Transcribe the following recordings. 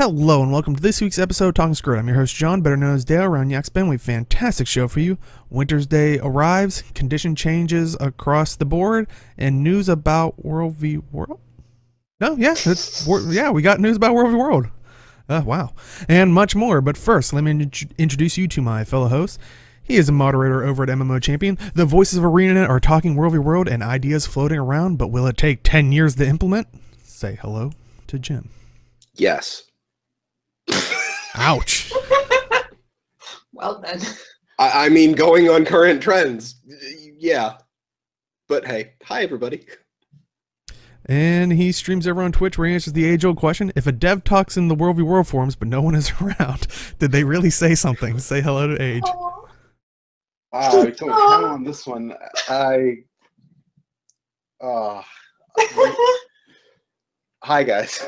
Hello and welcome to this week's episode of Talking Skritt. I'm your host John, better known as Dale around Yakspin. We have a fantastic show for you. Winter's Day arrives, condition changes across the board, and news about WvW. No, yeah, we got news about WvW. Wow. And much more. But first, let me introduce you to my fellow host. He is a moderator over at MMO Champion. The voices of ArenaNet are talking WvW and ideas floating around, but will it take 10 years to implement? Say hello to Jim. Yes. Ouch. Well then. I mean, going on current trends, yeah. But hey, hi everybody. And he streams over on Twitch where he answers the age-old question, if a dev talks in the WvW forums but no one is around, did they really say something? Say hello to Age. Wow, we don't count on this one. Hi guys.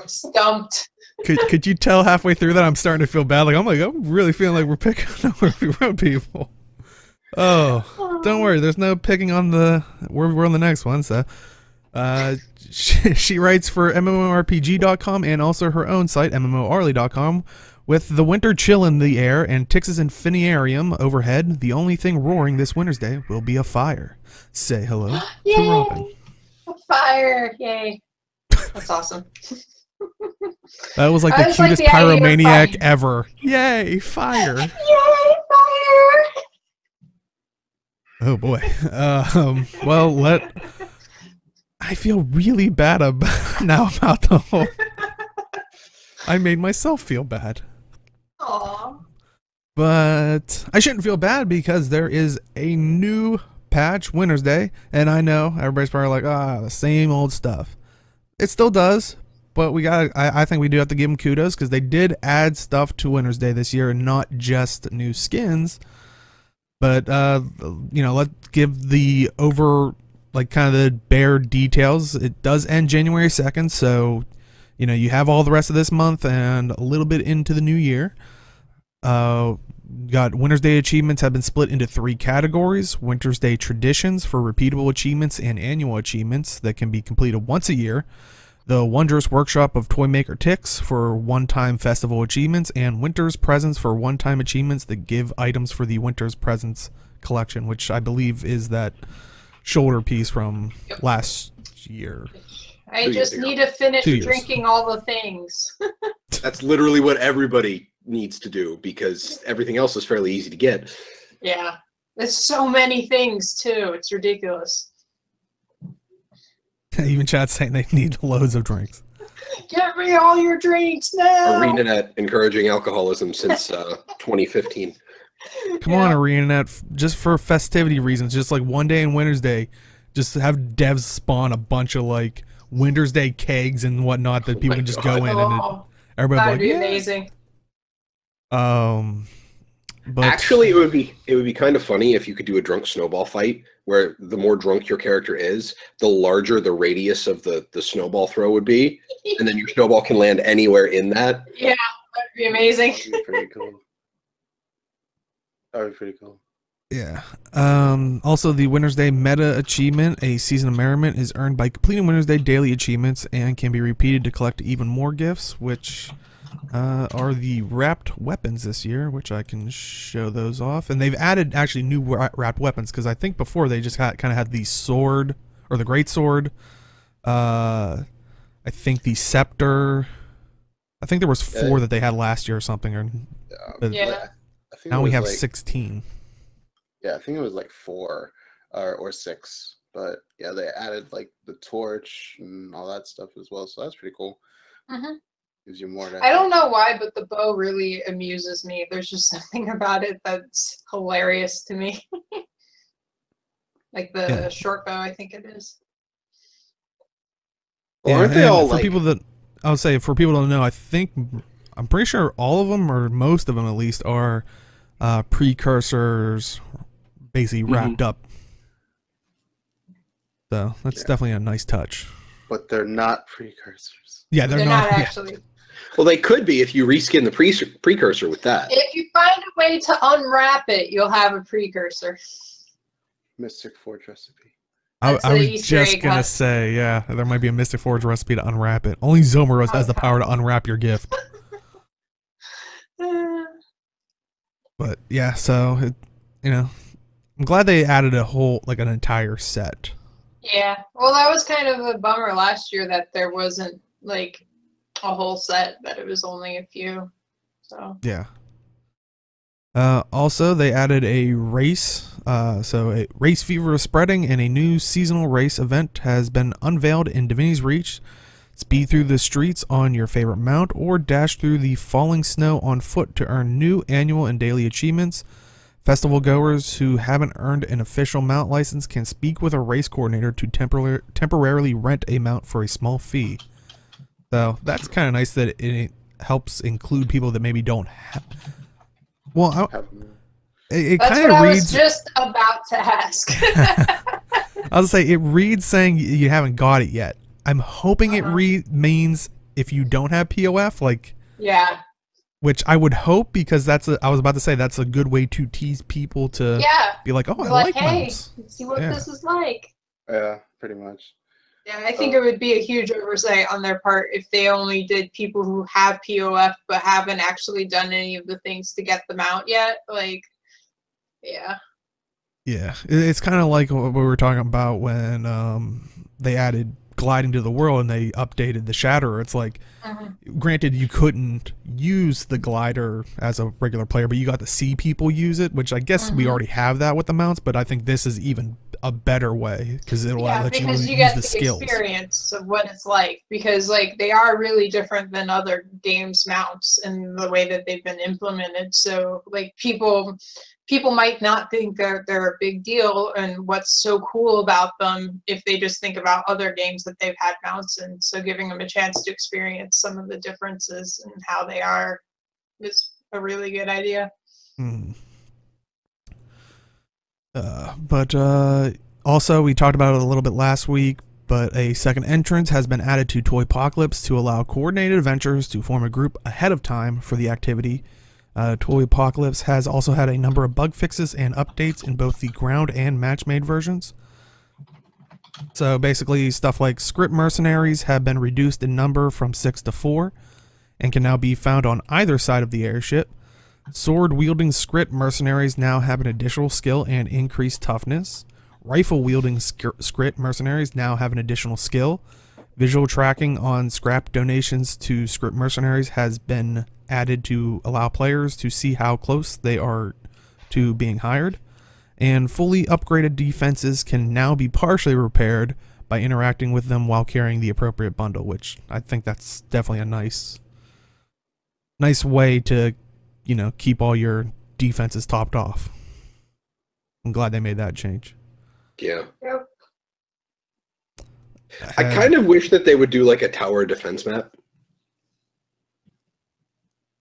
Stumped. Could you tell halfway through that I'm starting to feel bad? I'm really feeling like we're picking on WvW people. Oh, don't worry. There's no picking on we're on the next one. So, she writes for MMORPG.com and also her own site, MMORly.com. With the winter chill in the air and Tix's Infiniarium overhead, the only thing roaring this winter's day will be a fire. Say hello to Robin. A fire! Yay! That's awesome. That was like the cutest pyromaniac ever. Yay, fire! Yay, fire! Oh boy. Well, I feel really bad now about the whole. I made myself feel bad. Aww. But I shouldn't feel bad because there is a new patch, Winter's Day, and I know everybody's probably like, the same old stuff. It still does, but I think we do have to give them kudos because they did add stuff to Winter's Day this year and not just new skins. But, let's give the kind of the bare details. It does end January 2nd, so, you have all the rest of this month and a little bit into the new year. Got Winter's Day achievements have been split into 3 categories. Winter's Day traditions for repeatable achievements and annual achievements that can be completed once a year. The Wondrous Workshop of Toymaker Tix for one-time festival achievements, and Winter's Presents for one-time achievements that give items for the Winter's Presents collection, which I believe is that shoulder piece from last year. I just need to finish drinking all the things. That's literally what everybody needs to do because everything else is fairly easy to get. Yeah. There's so many things, too. It's ridiculous. Even chat's saying they need loads of drinks. Get me all your drinks now! ArenaNet encouraging alcoholism since 2015. Come on, ArenaNet, just for festivity reasons, just like one day in Winter's Day, just have devs spawn a bunch of Winter's Day kegs and whatnot that people can just go in and everybody that'd be amazing. But actually, it would be kind of funny if you could do a drunk snowball fight where the more drunk your character is, the larger the radius of the snowball throw would be, and then your snowball can land anywhere in that. Yeah, that'd be amazing. That'd be pretty cool. That would be pretty cool. Yeah. Also, the Winter's Day meta achievement, A Season of Merriment, is earned by completing Winter's Day daily achievements and can be repeated to collect even more gifts, which are the wrapped weapons this year, which I can show those off. And they've added actually new wrapped weapons because I think before they just kind of had the sword or the great sword. I think the scepter. I think there was 4 that they had last year or something. Yeah. I think now we have 16. Yeah, I think it was 4 or 6. But yeah, they added the torch and all that stuff as well. So that's pretty cool. Mm-hmm. Gives you more. I don't know why, but the bow really amuses me. There's just something about it that's hilarious to me. The short bow, I think it is. Well, aren't they all for people that I would say for people that don't know, I'm pretty sure all of them or most of them at least are precursors, basically wrapped up. So that's definitely a nice touch. But they're not precursors. Yeah, they're not actually. Well, they could be if you reskin the precursor with that. If you find a way to unwrap it, you'll have a precursor. Mystic Forge recipe. That's I the was Easter just egg gonna hunt. say, yeah, there might be a Mystic Forge recipe to unwrap it. Only Zomer has the power to unwrap your gift. But yeah, so you know, I'm glad they added a whole like an entire set. Yeah. Well, that was kind of a bummer last year that there wasn't like a whole set, that it was only a few. So. Yeah. Also, they added a race. So a race fever is spreading, and a new seasonal race event has been unveiled in Divinity's Reach. Speed through the streets on your favorite mount, or dash through the falling snow on foot to earn new annual and daily achievements. Festival goers who haven't earned an official mount license can speak with a race coordinator to temporarily rent a mount for a small fee. So that's kind of nice that it helps include people that maybe don't have. Well, it That's kind what of I was reads. just about to ask. I was say it reads saying you haven't got it yet. I'm hoping it means if you don't have POF, like Yeah. which I would hope, because I was about to say that's a good way to tease people to be like, oh, I like hey, mounts. see what this is like. Yeah, pretty much. Yeah, I think it would be a huge oversight on their part if they only did people who have POF but haven't actually done any of the things to get them out yet. Like, yeah. Yeah, it's kind of like what we were talking about when they added gliding to the world and they updated the Shatterer. It's like, granted, you couldn't use the glider as a regular player, but you got to see people use it, which I guess we already have that with the mounts, but I think this is even a better way because it'll let you use get the skills. Experience of what it's like, because like they are really different than other games mounts in the way that they've been implemented. So like people might not think they're a big deal, and what's so cool about them if they just think about other games that they've had mounts in. So giving them a chance to experience some of the differences and how they are is a really good idea. But also, we talked about it a little bit last week, but a second entrance has been added to Toypocalypse to allow coordinated adventurers to form a group ahead of time for the activity. Toypocalypse has also had a number of bug fixes and updates in both the ground and match-made versions. So basically, stuff like Skritt mercenaries have been reduced in number from 6 to 4 and can now be found on either side of the airship. Sword-wielding Skritt mercenaries now have an additional skill and increased toughness. Rifle-wielding Skritt mercenaries now have an additional skill. Visual tracking on scrap donations to Skritt mercenaries has been added to allow players to see how close they are to being hired. And fully upgraded defenses can now be partially repaired by interacting with them while carrying the appropriate bundle, which I think that's definitely a nice way to, keep all your defenses topped off. I'm glad they made that change. Yeah. Yep. I kind of wish that they would do like a tower defense map.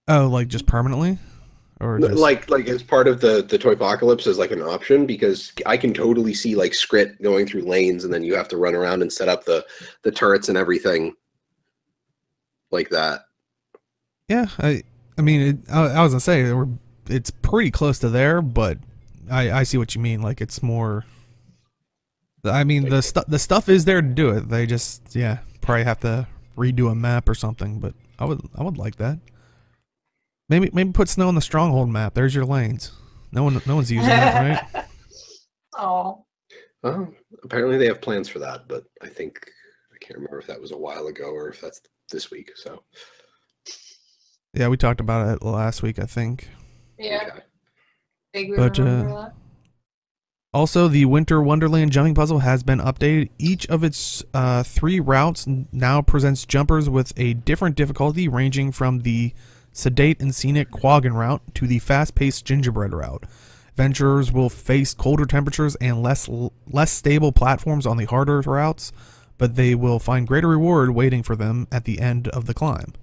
Oh, like just permanently? Or just... like as part of the Toypocalypse as like an option, because I can totally see like Skritt going through lanes and then you have to run around and set up the turrets and everything like that. Yeah, I mean, I was gonna say it's pretty close to there, but I see what you mean. Like it's more. I mean, the stuff is there to do it. They just probably have to redo a map or something. But I would like that. Maybe put snow on the stronghold map. There's your lanes. No one's using that, right? Oh. Well, apparently they have plans for that, but I can't remember if that was a while ago or if that's this week. So. Yeah, we talked about it last week, I think. Yeah. Okay. But also, the Winter Wonderland jumping puzzle has been updated. Each of its 3 routes now presents jumpers with a different difficulty, ranging from the sedate and scenic Quaggan route to the fast-paced gingerbread route. Adventurers will face colder temperatures and less stable platforms on the harder routes, but they will find greater reward waiting for them at the end of the climb.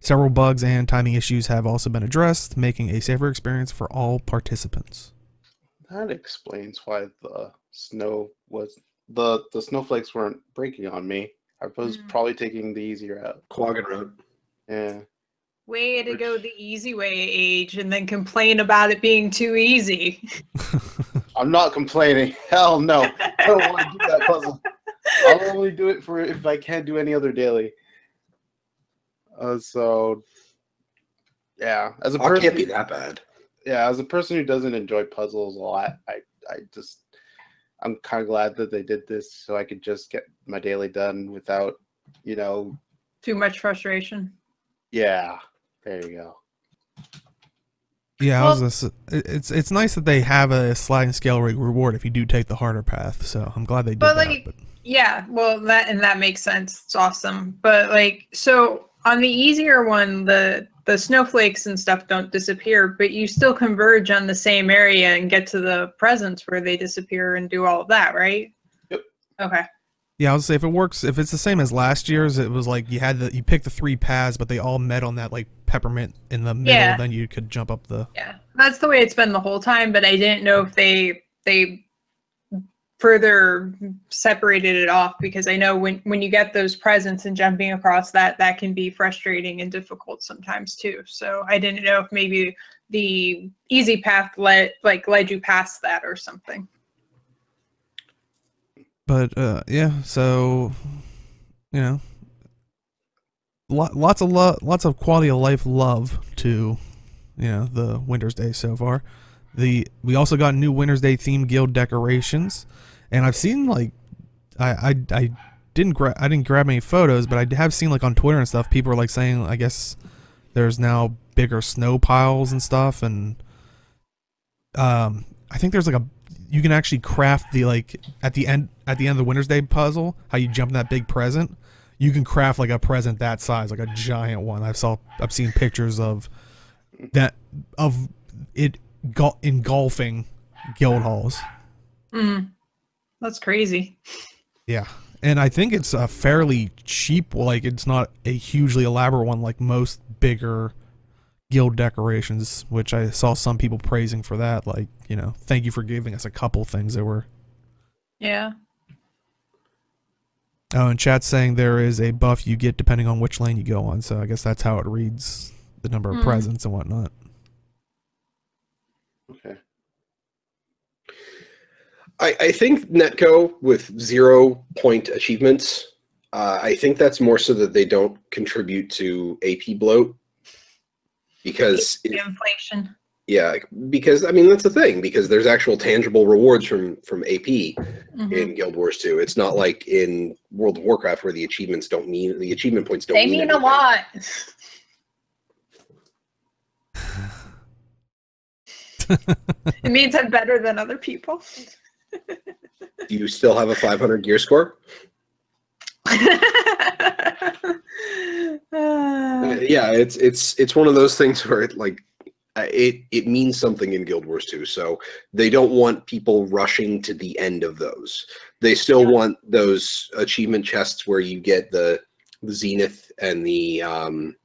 Several bugs and timing issues have also been addressed, making a safer experience for all participants. That explains why the snow was the snowflakes weren't breaking on me. I was probably taking the easy route. Quaggan route. Yeah. Way to go the easy way, Age, and then complain about it being too easy. I'm not complaining. Hell no. I don't want to do that puzzle. I'll only do it for if I can't do any other daily. So, yeah. As a person, can't be that bad. Yeah, as a person who doesn't enjoy puzzles a lot, I'm kind of glad that they did this so I could just get my daily done without, Too much frustration. Yeah, there you go. Yeah, Well, it's nice that they have a sliding scale reward if you do take the harder path. So I'm glad they did But that. like, yeah, well, that makes sense. It's awesome. But like, so on the easier one, the snowflakes and stuff don't disappear, but you still converge on the same area and get to the presents where they disappear and do all of that, right? Yep. Okay. Yeah, I would say if it's the same as last year's, it was like you picked the 3 paths, but they all met on that like peppermint in the middle. Yeah. Then you could jump up the. Yeah, that's the way it's been the whole time. But I didn't know if they further separated it off, because I know when you get those presents and jumping across that can be frustrating and difficult sometimes too. So I didn't know if maybe the easy path led you past that or something. But yeah, so lots of quality of life love to the Wintersday so far. We also got new Wintersday themed guild decorations, and I've seen like I didn't grab any photos, but I have seen like on Twitter and stuff, people are like saying I guess there's now bigger snow piles and stuff, and I think there's like you can actually craft the like at the end of the Wintersday puzzle, how you jump in that big present. You can craft like a present that size, like a giant one. I've seen pictures of that, of it engulfing guild halls. That's crazy. Yeah, and I think it's a fairly cheap. Like it's not a hugely elaborate one like most bigger guild decorations, which I saw some people praising for that. Like thank you for giving us a couple things that were. Yeah. Oh, and chat's saying there is a buff you get depending on which lane you go on. So I guess that's how it reads the number of presents and whatnot. Okay. I think Netco with 0-point achievements, I think that's more so that they don't contribute to AP bloat. Because inflation. Yeah, because I mean that's the thing, because there's actual tangible rewards from AP in Guild Wars 2. It's not like in World of Warcraft where the achievement points don't mean They mean anything. A lot. It means I'm better than other people. Do you still have a 500 gear score? Yeah, it's one of those things where it means something in Guild Wars 2, so they don't want people rushing to the end of those. They still want those achievement chests where you get the Zenith and the can't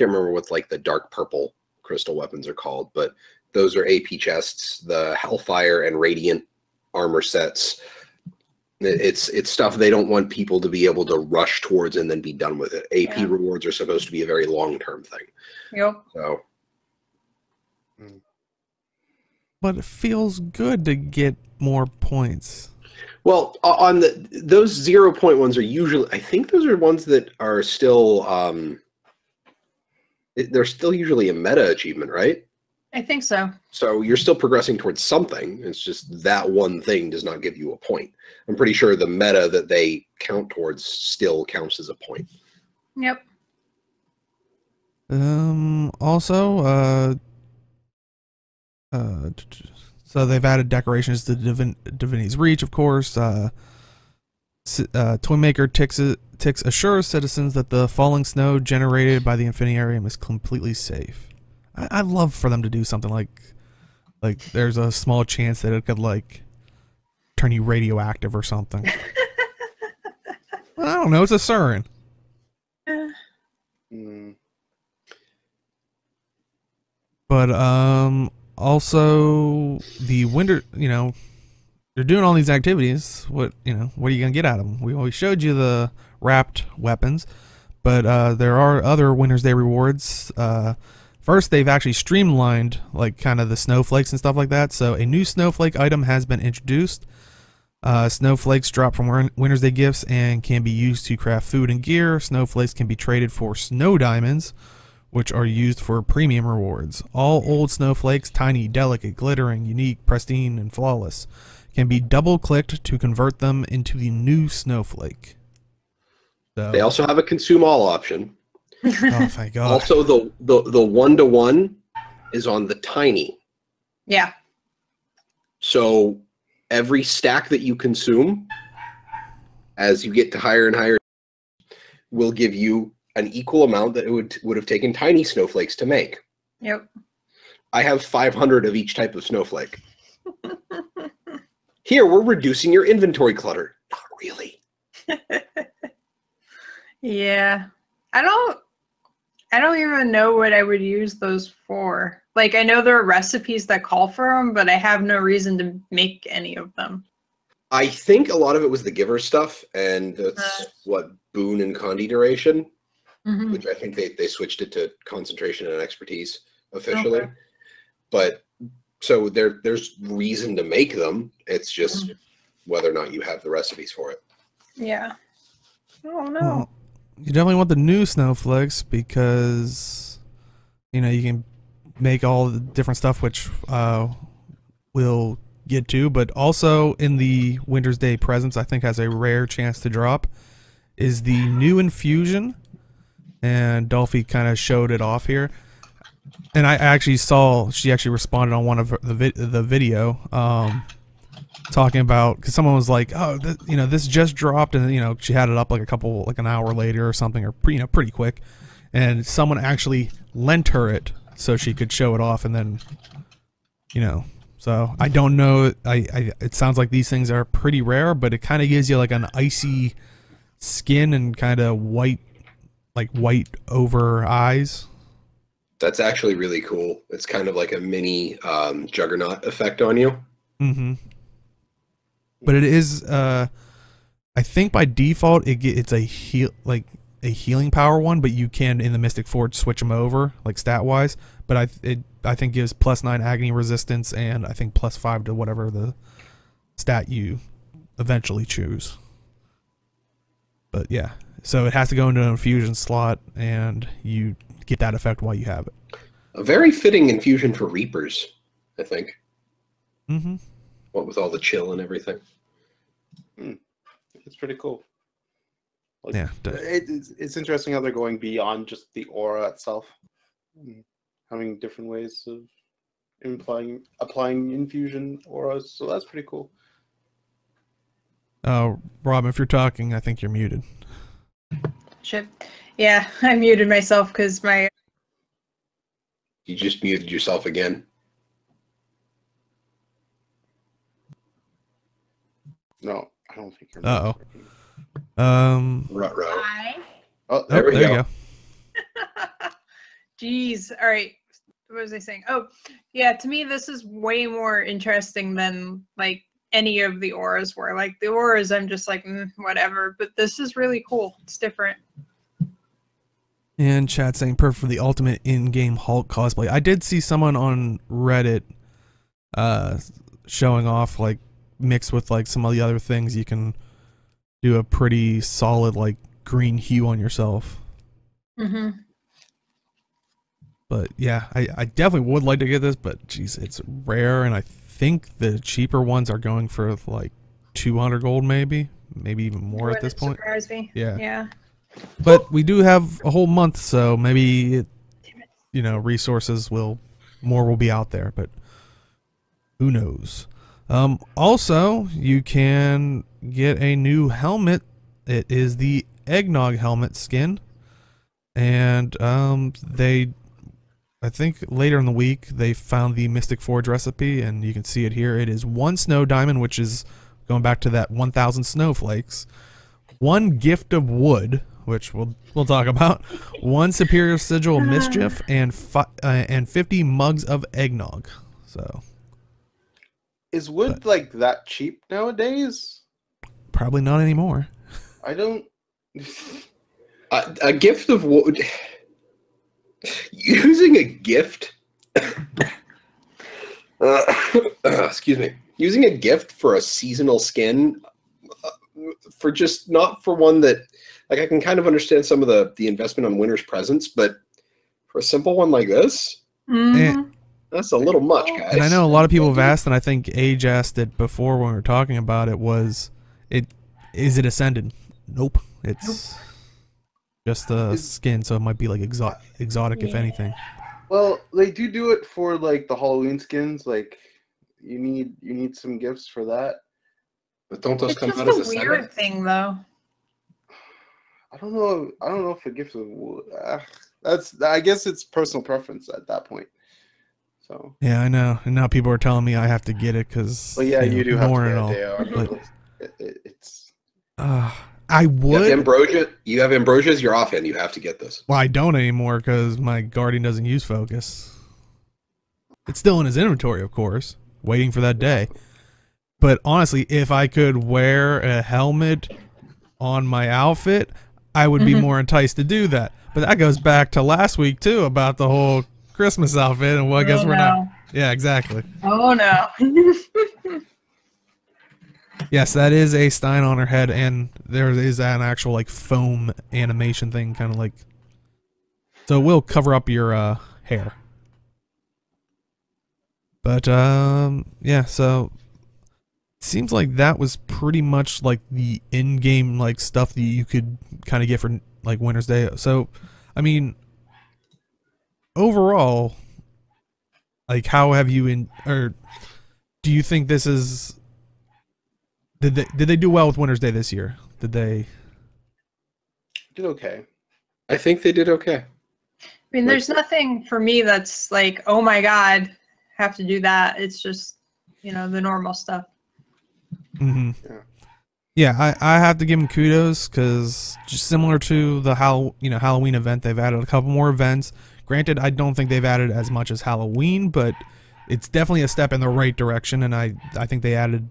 remember what like the dark purple crystal weapons are called, but those are AP chests, the Hellfire and Radiant armor sets. It's stuff they don't want people to be able to rush towards and then be done with it. AP rewards are supposed to be a very long-term thing. Yep. So. But it feels good to get more points. Well, on those 0-point ones are usually, I think those are ones that are still, they're still usually a meta achievement, right? I think so. So you're still progressing towards something. It's just that one thing does not give you a point. I'm pretty sure the meta that they count towards still counts as a point. Yep. Also, so they've added decorations to Divinity's Reach, of course. Toymaker Tix assures citizens that the falling snow generated by the Infinitarium is completely safe. I'd love for them to do something like there's a small chance that it could like turn you radioactive or something. Well, I don't know. It's a Surin. But also the winter, they're doing all these activities. What are you gonna get out of them? We always showed you the wrapped weapons, but there are other Wintersday rewards First, they've actually streamlined like kind of the snowflakes and stuff like that. So a new snowflake item has been introduced. Snowflakes drop from Winter's Day gifts and can be used to craft food and gear. Snowflakes can be traded for snow diamonds, which are used for premium rewards. All old snowflakes, tiny, delicate, glittering, unique, pristine, and flawless, can be double-clicked to convert them into the new snowflake. So, They also have a consume all option. oh, thank God. Also, the 1-to-1 is on the tiny. Yeah. So every stack that you consume, as you get to higher and higher, will give you an equal amount that it would have taken tiny snowflakes to make. Yep. I have 500 of each type of snowflake. Here, we're reducing your inventory clutter. Not really. Yeah. I don't even know what I would use those for. Like, I know there are recipes that call for them, but I have no reason to make any of them. I think a lot of it was the giver stuff, and that's what boon and condi duration, which I think they switched it to concentration and expertise officially. Okay. But so there's reason to make them. It's just whether or not you have the recipes for it. Yeah. Oh no. Well, you definitely want the new snowflakes because, you know, you can make all the different stuff, which we'll get to. But also in the Winter's Day presents, I think has a rare chance to drop, is the new infusion. And Dolphy kind of showed it off here. And I actually saw, she actually responded on one of the video, talking about, because someone was like, oh, you know, this just dropped, and you know, she had it up like an hour later or something, or pretty quick, and someone actually lent her it so she could show it off, and then, you know, so I don't know, it sounds like these things are pretty rare, but it kind of gives you like an icy skin and kind of white over eyes. That's actually really cool. It's kind of like a mini juggernaut effect on you. Mm-hmm. But it is, I think by default it's a healing power one, but you can in the Mystic Forge switch them over like stat wise. But I think gives +9 agony resistance and I think +5 to whatever the stat you eventually choose. But yeah, so it has to go into an infusion slot, and you get that effect while you have it. A very fitting infusion for Reapers, I think. Mm-hmm. What with all the chill and everything. It's pretty cool. Like, yeah, it's interesting how they're going beyond just the aura itself, having different ways of applying infusion auras. So that's pretty cool. Rob, if you're talking, I think you're muted. Shit. Yeah, I muted myself because my... You just muted yourself again. No, I don't think you're. Uh-oh. Ruh-roh. Hi. Oh, There we go. Jeez. All right. What was I saying? Oh, yeah. To me, this is way more interesting than like any of the auras were. Like the auras, I'm just like, whatever. But this is really cool. It's different. And chat saying perfect for the ultimate in-game Hulk cosplay. I did see someone on Reddit showing off, like, mixed with like some of the other things, you can do a pretty solid like green hue on yourself. Mm-hmm. But yeah, I definitely would like to get this, but geez, it's rare, and I think the cheaper ones are going for like 200 gold, maybe even more at this point. Surprise me. Yeah. But we do have a whole month, so maybe you know, resources will be out there, but who knows. Also, you can get a new helmet. It is the Eggnog helmet skin, and I think later in the week they found the Mystic Forge recipe, and you can see it here. It is 1 snow diamond, which is going back to that 1,000 snowflakes, 1 gift of wood, which we'll talk about, 1 superior sigil of mischief, and 50 mugs of eggnog. So. Is wood like that cheap nowadays? Probably not anymore. I don't. A gift of wood. Using a gift. Excuse me. Using a gift for a seasonal skin, for just not for one that, like, I can kind of understand some of the investment on winter's presents, but for a simple one like this, that's a little much, guys. And I know a lot of people have asked, and I think Age asked it before when we were talking about it, is it Ascended? Nope. It's just the skin, so it might be like exotic if anything. Well, they do it for like the Halloween skins. Like, you need some gifts for that. But don't those It's come just out as a Ascended? weird thing, though. I don't know if a gift is. I guess it's personal preference at that point. So. Yeah, I know. And now people are telling me I have to get it because. Well, yeah, you do have to and all. get it. It's. I would. You have Ambrosia's. You're off, and you have to get this. Well, I don't anymore because my Guardian doesn't use focus. It's still in his inventory, of course, waiting for that day. But honestly, if I could wear a helmet on my outfit, I would be more enticed to do that. But that goes back to last week too about the whole Christmas outfit, and well, I guess we're not. Yeah, exactly. Oh no. Yes, that is a Stein on her head, and there is an actual like foam animation thing, kind of like. So it will cover up your hair. But yeah, so it seems like that was pretty much like the in-game like stuff that you could kind of get for like Winter's Day. So, I mean, overall, like, how have you or do you think this is? Did they do well with Winter's Day this year? Did they? Did okay. I think they did okay. I mean, there's nothing for me that's like, oh my god, have to do that. It's just, the normal stuff. Mm-hmm. Yeah, I have to give them kudos because just similar to the Halloween event, they've added a couple more events. Granted, I don't think they've added as much as Halloween, but it's definitely a step in the right direction, and I think they added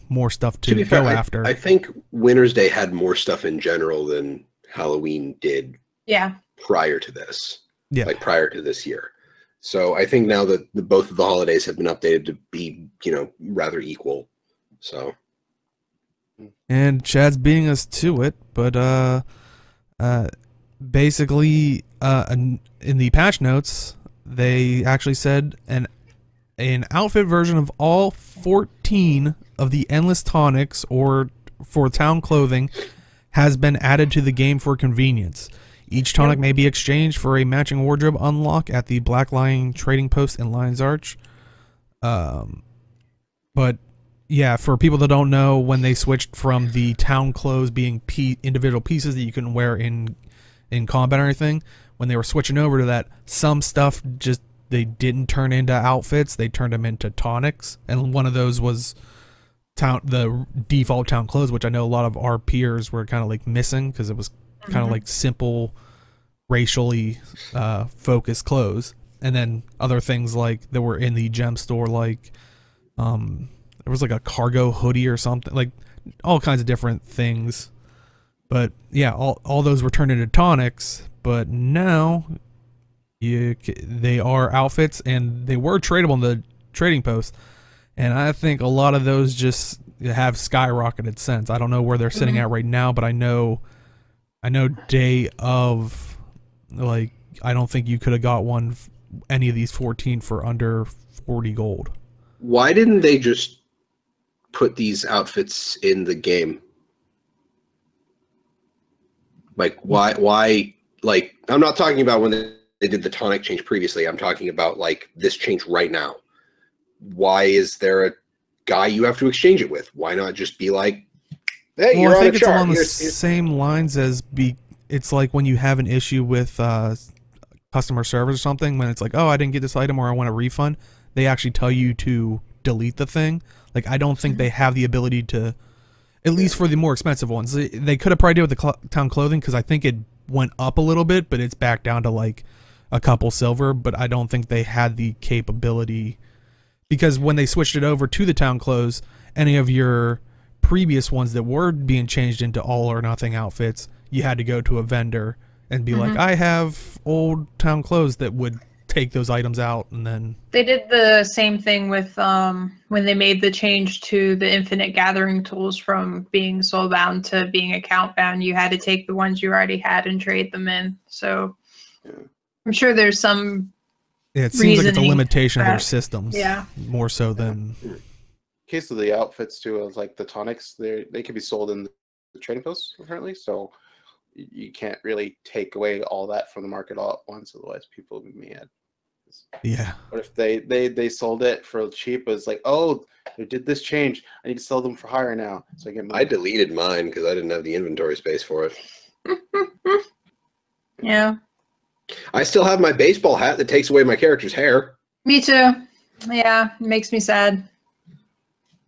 more stuff to go fair, after. I think Winter's Day had more stuff in general than Halloween did. Yeah. Prior to this. Yeah. Like prior to this year. So I think now that both of the holidays have been updated to be, rather equal. So. And Chad's beating us to it, but basically in the patch notes, they actually said an outfit version of all 14 of the endless tonics or for town clothing has been added to the game for convenience. Each tonic may be exchanged for a matching wardrobe unlock at the Black Lion trading post in Lion's Arch. But yeah, for people that don't know, when they switched from the town clothes being individual pieces that you can wear in combat or anything, when they were switching over to that, some stuff just they didn't turn into outfits; they turned them into tonics, and one of those was the default town clothes, which I know a lot of our peers were kind of like missing because it was kind of like simple, racially focused clothes, and then other things like that were in the gem store, like there was like a cargo hoodie or something, like all kinds of different things. But yeah, all those were turned into tonics, but now they are outfits, and they were tradable in the trading post, and I think a lot of those just have skyrocketed since. I don't know where they're sitting at right now, but I know day of, like, I don't think you could have got any of these 14 for under 40 gold. Why didn't they just put these outfits in the game? Like, why, like, I'm not talking about when they did the tonic change previously. I'm talking about, like, this change right now. Why is there a guy you have to exchange it with? Why not just be like, hey, well, you're I think on it's a chart. along the same lines as it's like when you have an issue with customer service or something, when it's like, oh, I didn't get this item or I want a refund, they actually tell you to delete the thing. Like, I don't think they have the ability to, at least for the more expensive ones. They could have probably did with the town clothing, because I think it went up a little bit, but it's back down to like a couple silver, but I don't think they had the capability, because when they switched it over to the town clothes, any of your previous ones that were being changed into all or nothing outfits, you had to go to a vendor and be like, I have old town clothes that would take those items out, and then They did the same thing with when they made the change to the infinite gathering tools from being soulbound to being account bound. You had to take the ones you already had and trade them in. So I'm sure there's some. Yeah, it seems like it's a reasoning limitation of their that- systems. yeah. More so than. In case of the outfits too, is like the tonics. They can be sold in the trading posts apparently. So you can't really take away all that from the market all at once. Otherwise, people would be mad. Yeah. But if they sold it for cheap, it's like, oh, they did this change. I need to sell them for higher now. So I get. I deleted mine because I didn't have the inventory space for it. Yeah. I still have my baseball hat that takes away my character's hair. Me too. Yeah, it makes me sad.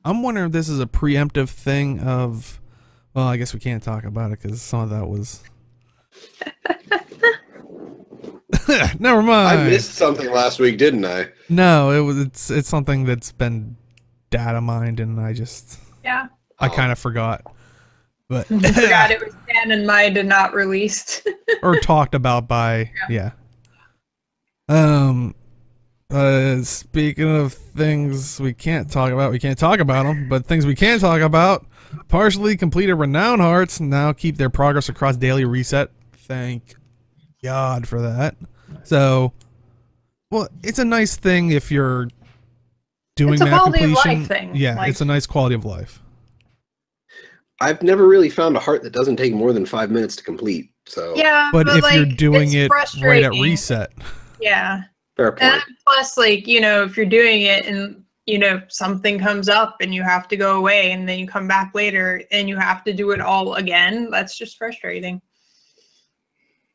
I'm wondering if this is a preemptive thing of. Well, I guess we can't talk about it because some of that was. Never mind. I missed something last week, didn't I? No, it's something that's been data mined, and I kind of forgot. But I forgot it was canon mined and not released. or talked about by speaking of things we can't talk about them, but things we can talk about. Partially completed Renown Hearts now keep their progress across daily reset. Thank God for that. So, well, it's a nice thing if you're doing It's a that quality of completion. life thing. Yeah, Like- it's a nice quality of life. I've never really found a heart that doesn't take more than 5 minutes to complete. So Yeah, But if you're like, doing it's it right at frustrating. reset, Yeah. fair point. And plus, like, if you're doing it and, something comes up and you have to go away and then you come back later and you have to do it all again, that's just frustrating.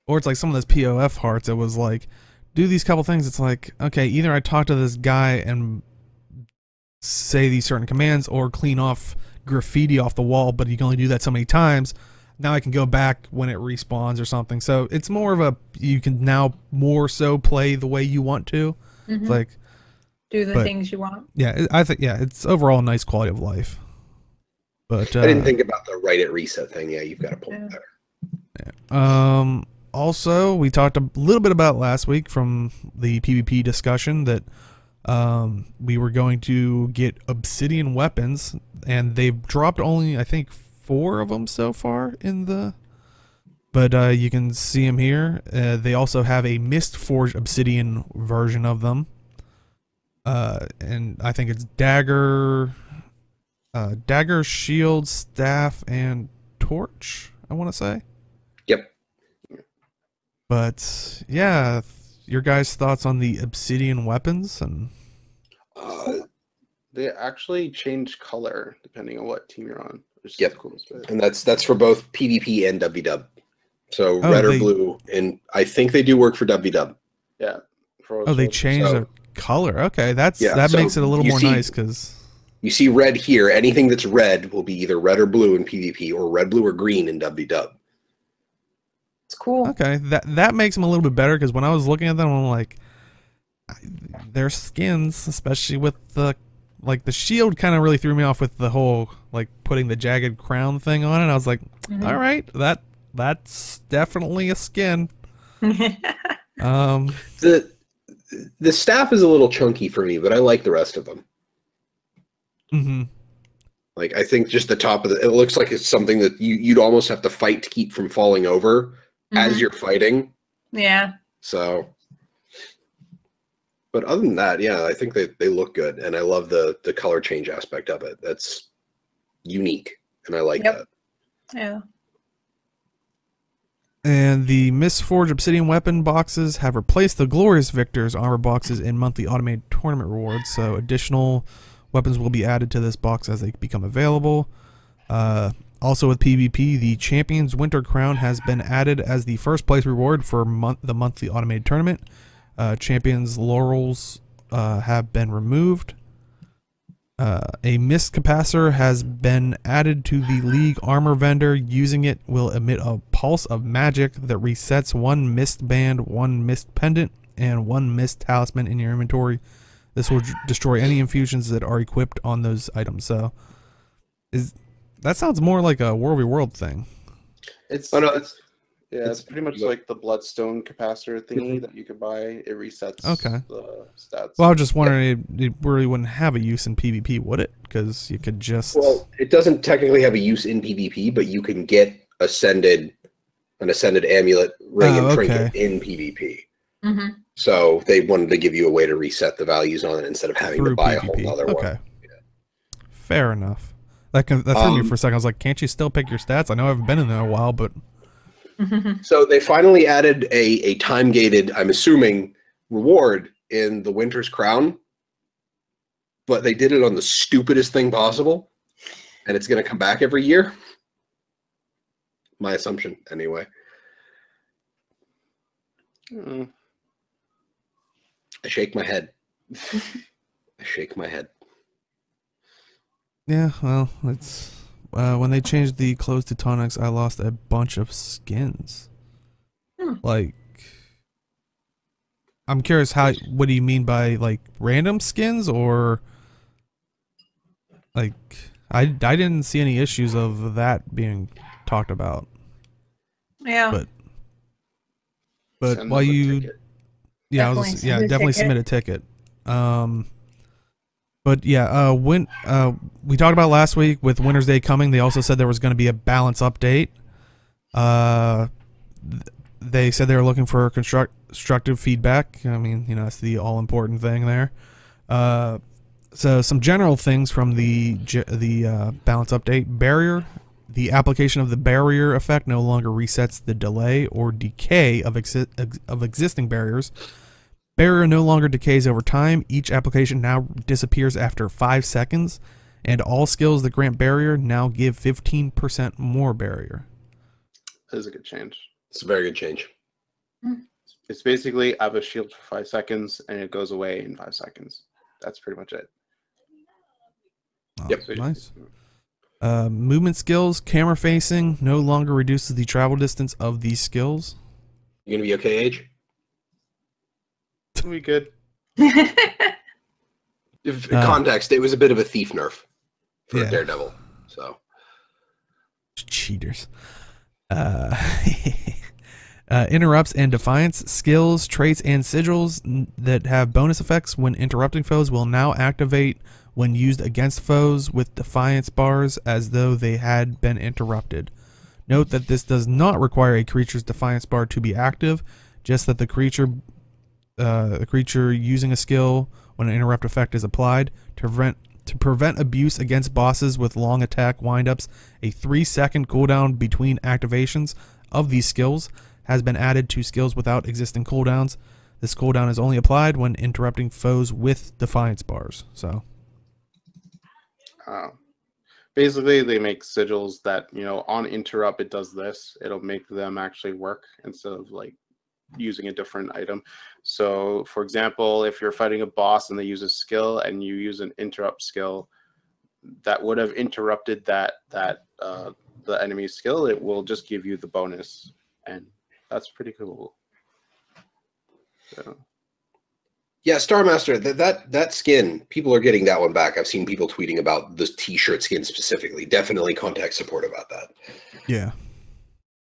or it's like some of those POF hearts, it was like, do these couple things. It's like, okay, either I talk to this guy and say these certain commands or clean off graffiti off the wall, but you can only do that so many times. Now I can go back when it respawns or something. So it's more of you can now more so play the way you want to. Mhm. It's like, Do the but- things you want. yeah, I think, it's overall a nice quality of life. But I didn't think about the right at reset thing. Yeah, you've got to pull it there. Also, we talked a little bit about last week from the PvP discussion that we were going to get obsidian weapons, and they've dropped only, I think, 4 of them so far in the. But you can see them here. They also have a Mist Forged obsidian version of them, and I think it's dagger, shield, staff, and torch. I want to say. Yep. But yeah, your guys' thoughts on the obsidian weapons and They actually change color depending on what team you're on. Which is Yep. the coolest bit. And that's for both PvP and WW. So Oh, red or they- blue, and I think they do work for WW. Yeah. they changed So- the color. Okay, that Yeah, so makes it a little you more see- nice because You see red here. Anything that's red will be either red or blue in PvP, or red, blue, or green in WW. It's cool. okay, that makes them a little bit better because when I was looking at them, I'm like, their skins, especially with the shield, kind of really threw me off with the whole like putting the jagged crown thing on it. I was like, Mhm. all right, that's definitely a skin. The staff is a little chunky for me, but I like the rest of them. Mm-hmm. Like, I think just the top of it looks like it's something that you'd almost have to fight to keep from falling over as Mhm. you're fighting. Yeah. So, but other than that, yeah, I think they look good, and I love the color change aspect of it. That's unique, and I like Yep. that. Yeah. And the Mistforged Obsidian weapon boxes have replaced the Glorious Victor's armor boxes in monthly automated tournament rewards. So additional weapons will be added to this box as they become available. Also with PvP, the Champion's Winter Crown has been added as the first place reward for the monthly automated tournament. Champion's Laurels have been removed. A mist capacitor has been added to the League armor vendor. Using it will emit a pulse of magic that resets 1 mist band, 1 mist pendant, and 1 mist talisman in your inventory. This will destroy any infusions that are equipped on those items. So, that sounds more like a World v World thing. It's Oh, no, it's Yeah, it's pretty much like the Bloodstone capacitor thingy that you could buy. It resets the stats. Well, I was just wondering, it really wouldn't have a use in PvP, would it? Because you could just... Well, it doesn't technically have a use in PvP, but you can get an ascended amulet ring and trinket in PvP. Mm-hmm. So they wanted to give you a way to reset the values on it instead of having to buy PvP. a whole other one. Okay. Yeah. Fair enough. That threw me for a second. I was like, can't you still pick your stats? I know I haven't been in there a while, but... So they finally added a time-gated, I'm assuming, reward in the Winter's Crown, but they did it on the stupidest thing possible, and it's going to come back every year. My assumption, anyway. I shake my head. I shake my head. Yeah, well, it's... when they changed the clothes to tonics, I lost a bunch of skins. Like, I'm curious, what do you mean by, like, random skins, or, like, I didn't see any issues of that being talked about. Yeah. But while you... Yeah, definitely submit a ticket. But yeah, when we talked about last week with Winter's Day coming, they also said there was going to be a balance update. They said they were looking for constructive feedback. I mean, you know, that's the all-important thing there. So some general things from the balance update. Barrier. The application of the barrier effect no longer resets the delay or decay of existing barriers. Barrier no longer decays over time. Each application now disappears after 5 seconds, and all skills that grant barrier now give 15% more barrier. That is a good change. It's a very good change. It's basically I have a shield for 5 seconds, and it goes away in 5 seconds. That's pretty much it. Oh, yep. Nice. Movement skills, camera facing no longer reduces the travel distance of these skills. You gonna be okay, Age? We good. If context, it was a bit of a thief nerf for Daredevil. So cheaters. Interrupts and defiance skills, traits, and sigils that have bonus effects when interrupting foes will now activate when used against foes with defiance bars as though they had been interrupted. Note that this does not require a creature's defiance bar to be active, just that the creature using a skill when an interrupt effect is applied to prevent abuse against bosses with long attack windups. A 3-second cooldown between activations of these skills has been added to skills without existing cooldowns. This cooldown is only applied when interrupting foes with defiance bars. So basically they make sigils that, you know, on interrupt it does this. It'll make them actually work instead of like using a different item. So for example, if you're fighting a boss and they use a skill and you use an interrupt skill that would have interrupted the enemy's skill, it will just give you the bonus, and that's pretty cool. So. Yeah, Starmaster, that skin, people are getting that one back. I've seen people tweeting about the t-shirt skin specifically. Definitely contact support about that. Yeah.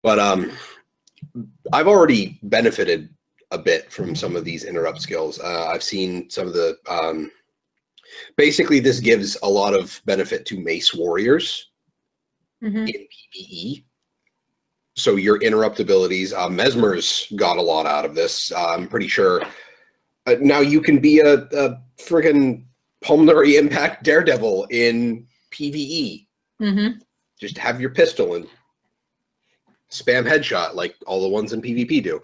But I've already benefited a bit from some of these interrupt skills. I've seen some of the basically this gives a lot of benefit to mace warriors in PvE. So your interrupt abilities, Mesmer's got a lot out of this. I'm pretty sure. Now you can be a friggin' pulmonary impact daredevil in PvE. Just have your pistol and spam headshot like all the ones in PvP do.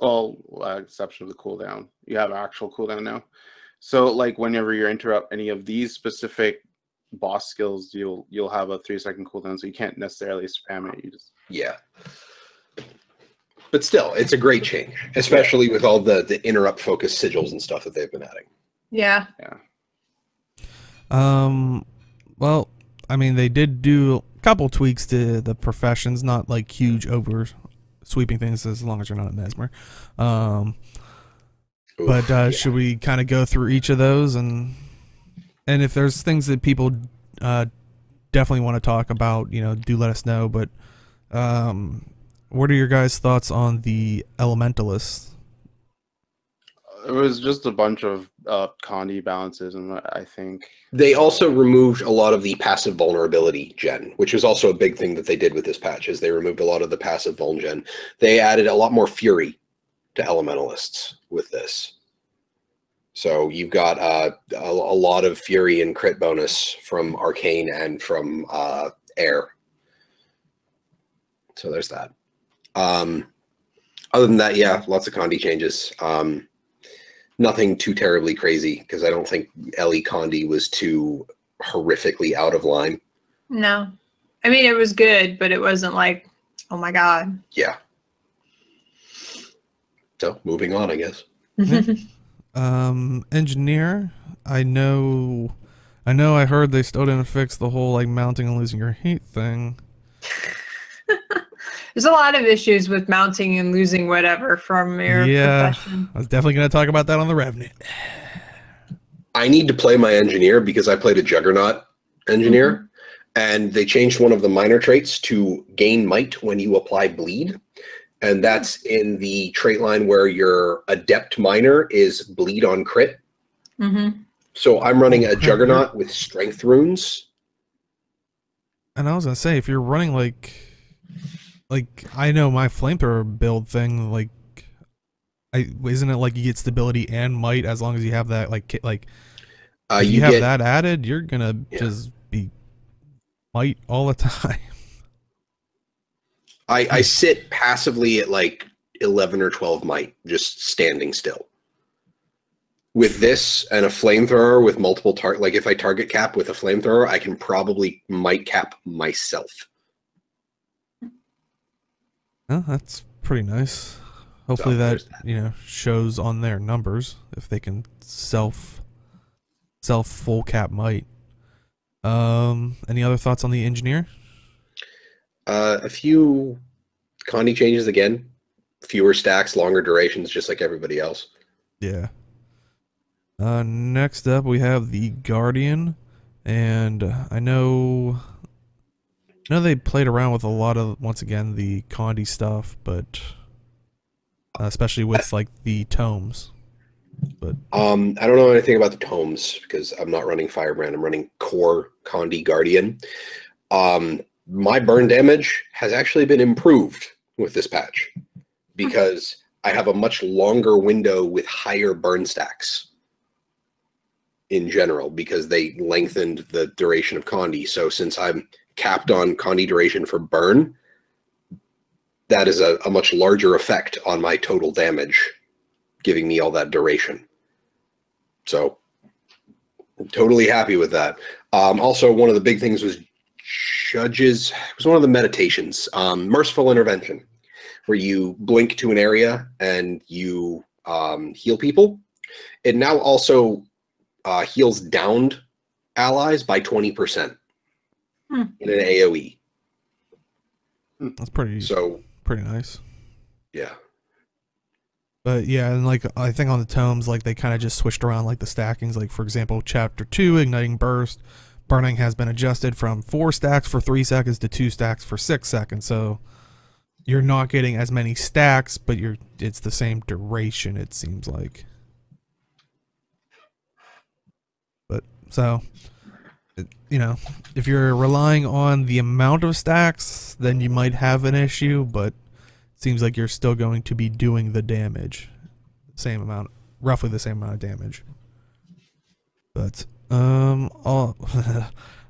All exception of the cooldown. You have actual cooldown now. So like whenever you interrupt any of these specific boss skills, you'll have a 3-second cooldown, so you can't necessarily spam it. You just But still, it's a great change, especially with all the interrupt focused sigils and stuff that they've been adding. Yeah. Well, I mean, they did do a couple tweaks to the professions, not like huge over sweeping things as long as you're not a Mesmer. Should we kind of go through each of those and if there's things that people definitely want to talk about, you know, do let us know. But What are your guys' thoughts on the Elementalists? It was just a bunch of Condi balances, and I think They also removed a lot of the passive vulnerability gen, which was also a big thing that they did with this patch, is they removed a lot of the passive vuln gen. They added a lot more fury to Elementalists with this. So you've got a lot of fury and crit bonus from Arcane and from Air. So there's that. Other than that, yeah, lots of Condi changes. Nothing too terribly crazy, because I don't think Ellie Condi was too horrifically out of line. No. I mean, it was good, but it wasn't like, oh my god. Yeah. So moving on, I guess. Engineer. I know I heard they still didn't fix the whole like mounting and losing your heat thing. There's a lot of issues with mounting and losing whatever from your profession. I was definitely going to talk about that on the Revenant. I need to play my engineer because I played a Juggernaut engineer, and they changed one of the minor traits to gain might when you apply bleed. And that's in the trait line where your adept minor is bleed on crit. So I'm running a Juggernaut with strength runes. And I was going to say, if you're running like I know my flamethrower build thing, like, isn't it like you get stability and might as long as you have that if you have that added, you're gonna just be might all the time. I sit passively at like 11 or 12 might, just standing still. With this and a flamethrower with multiple like if I target cap with a flamethrower, I can probably might cap myself. Oh, that's pretty nice. Hopefully that shows on their numbers if they can self full cap might. Any other thoughts on the engineer? A few Condi changes again. Fewer stacks, longer durations, just like everybody else. Yeah. Next up we have the Guardian, and I know they played around with a lot of, once again, the Condi stuff, but especially with like the tomes. But I don't know anything about the tomes because I'm not running Firebrand. I'm running core Condi Guardian. My burn damage has actually been improved with this patch because I have a much longer window with higher burn stacks in general because they lengthened the duration of Condi. So since I'm capped on Condi duration for burn, that is a much larger effect on my total damage, giving me all that duration. So I'm totally happy with that. Also, one of the big things was Judges. It was one of the meditations, Merciful Intervention, where you blink to an area and you heal people. It now also heals downed allies by 20% in an AoE. That's pretty nice. Yeah. But yeah, and like I think on the tomes, like they kind of just switched around like the stackings. Like for example, Chapter 2, Igniting Burst, burning has been adjusted from 4 stacks for 3 seconds to 2 stacks for 6 seconds. So you're not getting as many stacks, but it's the same duration, it seems like. But so, if you're relying on the amount of stacks, then you might have an issue, but it seems like you're still going to be doing the damage. Roughly the same amount of damage. But,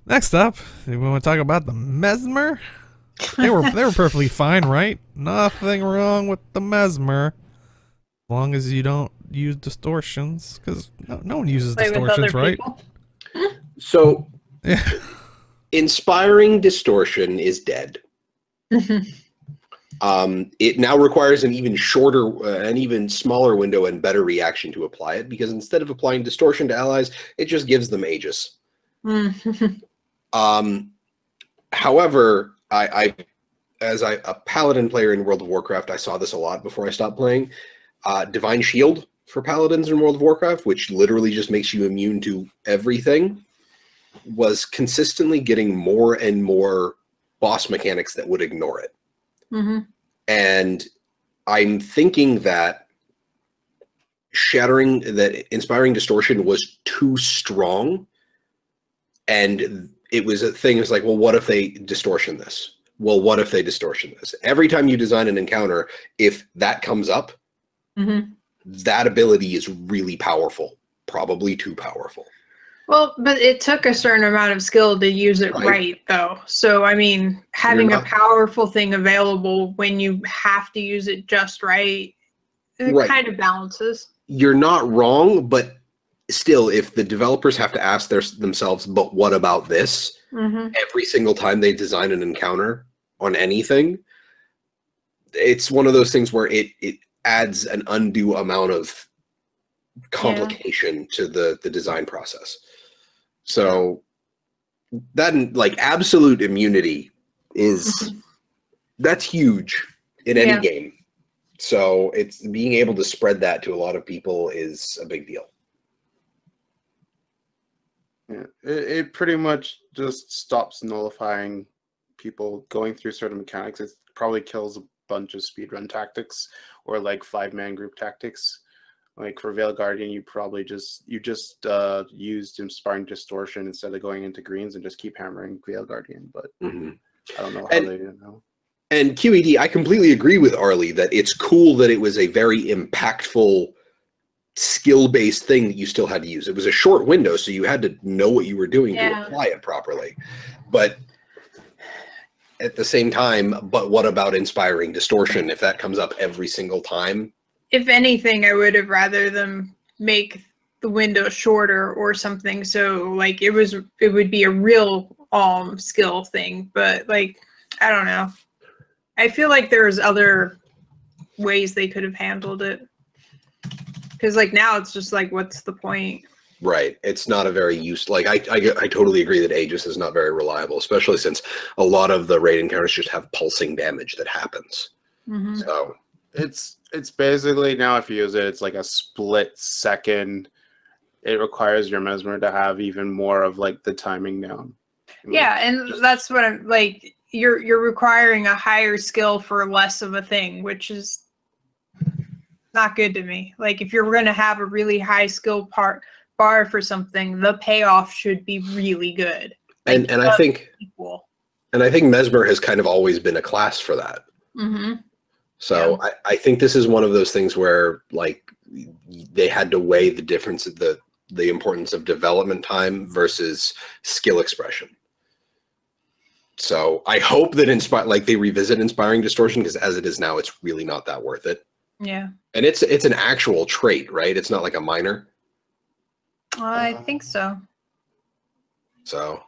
next up, we want to talk about the Mesmer. They were perfectly fine, right? Nothing wrong with the Mesmer. As long as you don't use distortions, because no one uses distortions, right? So, yeah. Inspiring Distortion is dead. It now requires an even shorter, an even smaller window and better reaction to apply it, because instead of applying distortion to allies, it just gives them Aegis. However, as a paladin player in World of Warcraft, I saw this a lot before I stopped playing. Divine Shield for paladins in World of Warcraft, which literally just makes you immune to everything, was consistently getting more and more boss mechanics that would ignore it. And I'm thinking that inspiring distortion was too strong, and it was a thing. It's like, well, what if they distortion this? Well, what if they distortion this? Every time you design an encounter, if that comes up, that ability is really powerful, probably too powerful. Well, but it took a certain amount of skill to use it right, though. So, I mean, having a powerful thing available when you have to use it just right, it kind of balances. You're not wrong, but still, if the developers have to ask themselves, but what about this? Every single time they design an encounter on anything, it's one of those things where it adds an undue amount of complication to the design process. So that, like, absolute immunity that's huge in any game. So it's being able to spread that to a lot of people is a big deal. Yeah, it pretty much just stops nullifying people going through certain mechanics. It probably kills a bunch of speedrun tactics or like 5-man group tactics. Like for Veil Guardian, you probably just used Inspiring Distortion instead of going into greens and just keep hammering Veil Guardian. But I don't know how they didn't know. And QED, I completely agree with Arlie that it's cool that it was a very impactful, skill-based thing that you still had to use. It was a short window, so you had to know what you were doing to apply it properly. But at the same time, but what about Inspiring Distortion? If that comes up every single time? If anything, I would have rather them make the window shorter or something, so like it would be a real skill thing. But like, I don't know. I feel like there's other ways they could have handled it. Because like now it's just like, what's the point? Right. It's not a very like I totally agree that Aegis is not very reliable, especially since a lot of the raid encounters just have pulsing damage that happens. So it's basically, now if you use it, it's like a split second. It requires your Mesmer to have even more of like the timing down. Yeah, and that's what I'm like. You're requiring a higher skill for less of a thing, which is not good to me. Like if you're going to have a really high skill bar for something, the payoff should be really good. Like, and I think Mesmer has kind of always been a class for that. So I think this is one of those things where like they had to weigh the difference of the importance of development time versus skill expression. So I hope that they revisit Inspiring Distortion, because as it is now, it's really not that worth it. Yeah. And it's an actual trait, right? It's not like a minor. I think so. So.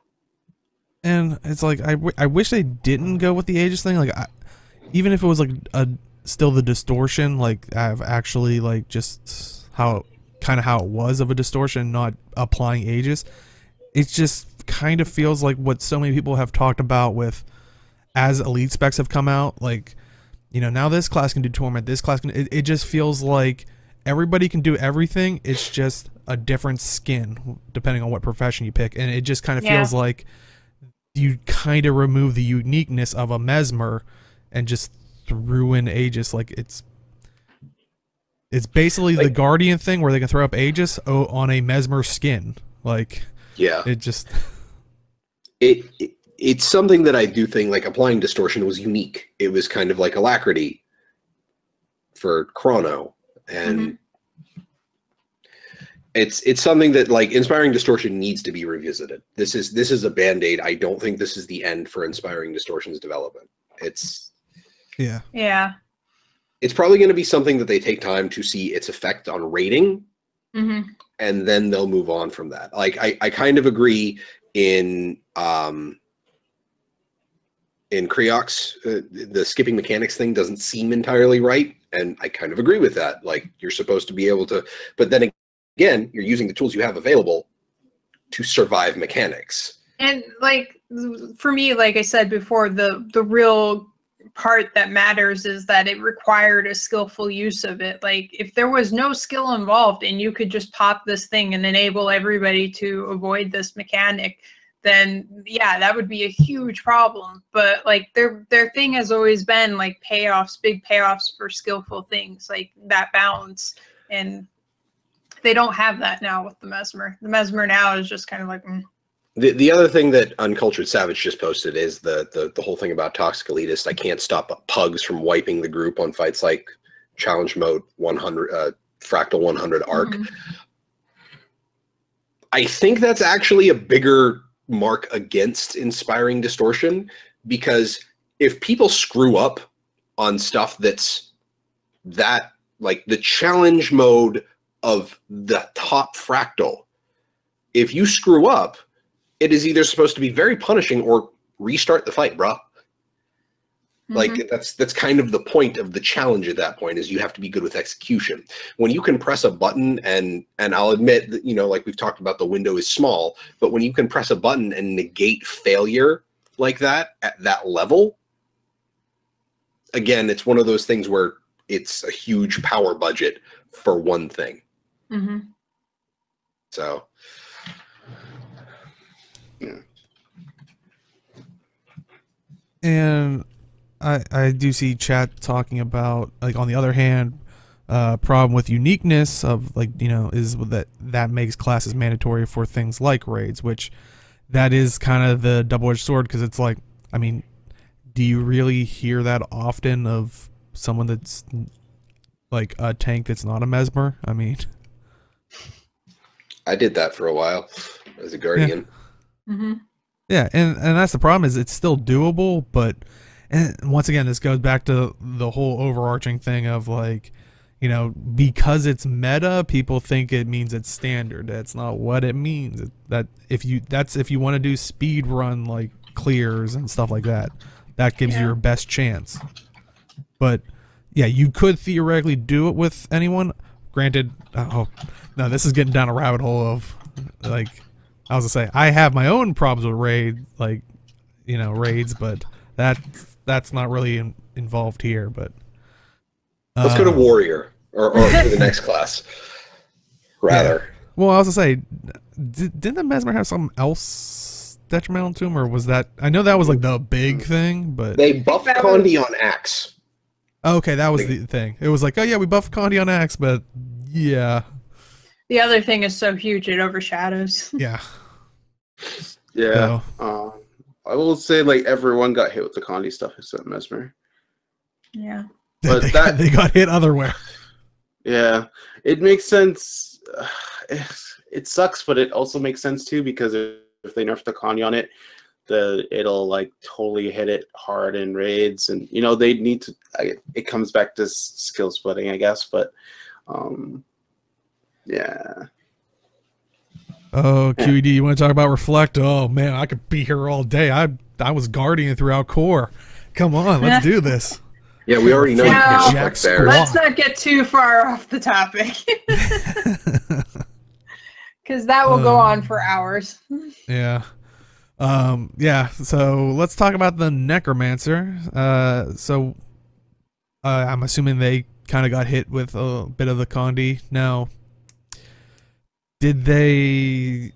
And it's like I wish they didn't go with the Aegis thing. Like even if it was like still the distortion, like I've actually like just how it was of a distortion, not applying Aegis. It just kind of feels like what so many people have talked about with as elite specs have come out, like, you know, now this class can do torment, this class can, it just feels like everybody can do everything. It's just a different skin depending on what profession you pick, and it just kind of feels like you kind of remove the uniqueness of a Mesmer and just threw in Aegis. Like it's basically like the Guardian thing where they can throw up Aegis on a Mesmer skin. Like it just it's something that I do think, like, applying distortion was unique. It was kind of like Alacrity for Chrono, and it's something that, like, Inspiring Distortion needs to be revisited. This is a band-aid. I don't think this is the end for Inspiring Distortion's development. It's probably going to be something that they take time to see its effect on rating, and then they'll move on from that. Like, I kind of agree in Creox, the skipping mechanics thing doesn't seem entirely right, and I kind of agree with that. Like, you're supposed to be able to, but then again, you're using the tools you have available to survive mechanics. And like, for me, like I said before, the real part that matters is that it required a skillful use of it. Like, if there was no skill involved and you could just pop this thing and enable everybody to avoid this mechanic, then yeah, that would be a huge problem. But like their thing has always been like payoffs, big payoffs for skillful things, like that balance, and they don't have that now with the Mesmer. The Mesmer now is just kind of like. The other thing that Uncultured Savage just posted is the whole thing about Toxic Elitist. I can't stop pugs from wiping the group on fights like Challenge Mode 100, Fractal 100 Arc. I think that's actually a bigger mark against Inspiring Distortion, because if people screw up on stuff that's that, like the challenge mode of the top Fractal, if you screw up, it is either supposed to be very punishing or restart the fight, bro. Like that's kind of the point of the challenge at that point, is you have to be good with execution. When you can press a button and I'll admit that, you know, like we've talked about, the window is small, but when you can press a button and negate failure like that at that level, again, it's one of those things where it's a huge power budget for one thing. So yeah. And I do see chat talking about, like, on the other hand, problem with uniqueness of, like, you know, is that makes classes mandatory for things like raids, which that is kind of the double-edged sword, because it's like, I mean, do you really hear that often of someone that's like a tank that's not a Mesmer? I mean, I did that for a while as a Guardian. Yeah, and that's the problem, is it's still doable, but and once again, this goes back to the whole overarching thing of, like, you know, because it's meta, people think it means it's standard. That's not what it means. That if you want to do speed run, like, clears and stuff like that, that gives you your best chance. But yeah, you could theoretically do it with anyone. Granted, oh no, this is getting down a rabbit hole of, like, I was gonna say, I have my own problems with raids, but that's not really involved here. But let's go to Warrior or to the next class, rather. Yeah. Well, I was gonna say, didn't the Mesmer have something else detrimental to him, or was that? I know that was like the big thing, but they buffed Condi on Axe. Okay, that was the thing. It was like, oh yeah, we buffed Condi on Axe, but yeah. The other thing is so huge it overshadows. Yeah. Yeah. So. I will say, like, everyone got hit with the Condi stuff except Mesmer. Yeah. But they got hit otherwhere. Yeah. It makes sense. It sucks, but it also makes sense too, because if they nerf the Condi on it, it'll like totally hit it hard in raids, and you know they need to. It comes back to skill splitting, I guess, but yeah. Oh, QED, you want to talk about Reflect? Oh man, I could be here all day. I was Guardian throughout Core. Come on, let's do this. Yeah, we already know. Let's not get too far off the topic, because that will go on for hours. Yeah. Yeah, so let's talk about the Necromancer. I'm assuming they kind of got hit with a bit of the Condi. Now, did they...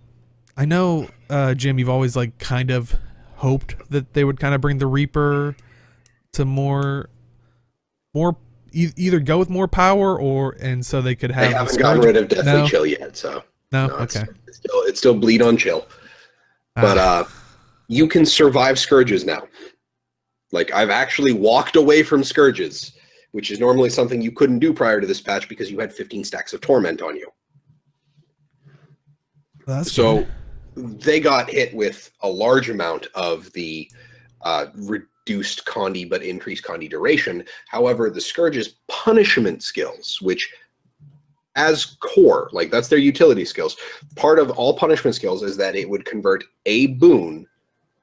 I know, Jim, you've always, like, kind of hoped that they would kind of bring the Reaper to more either go with more power, and so they could have... They haven't gotten rid of Deathly Chill yet, so... No? Okay. It's still bleed on chill. But you can survive Scourges now. Like, I've actually walked away from Scourges, which is normally something you couldn't do prior to this patch because you had 15 stacks of Torment on you. So they got hit with a large amount of the reduced Condi but increased Condi duration. However, the Scourge's punishment skills, which as core, like that's their utility skills, part of all punishment skills is that it would convert a boon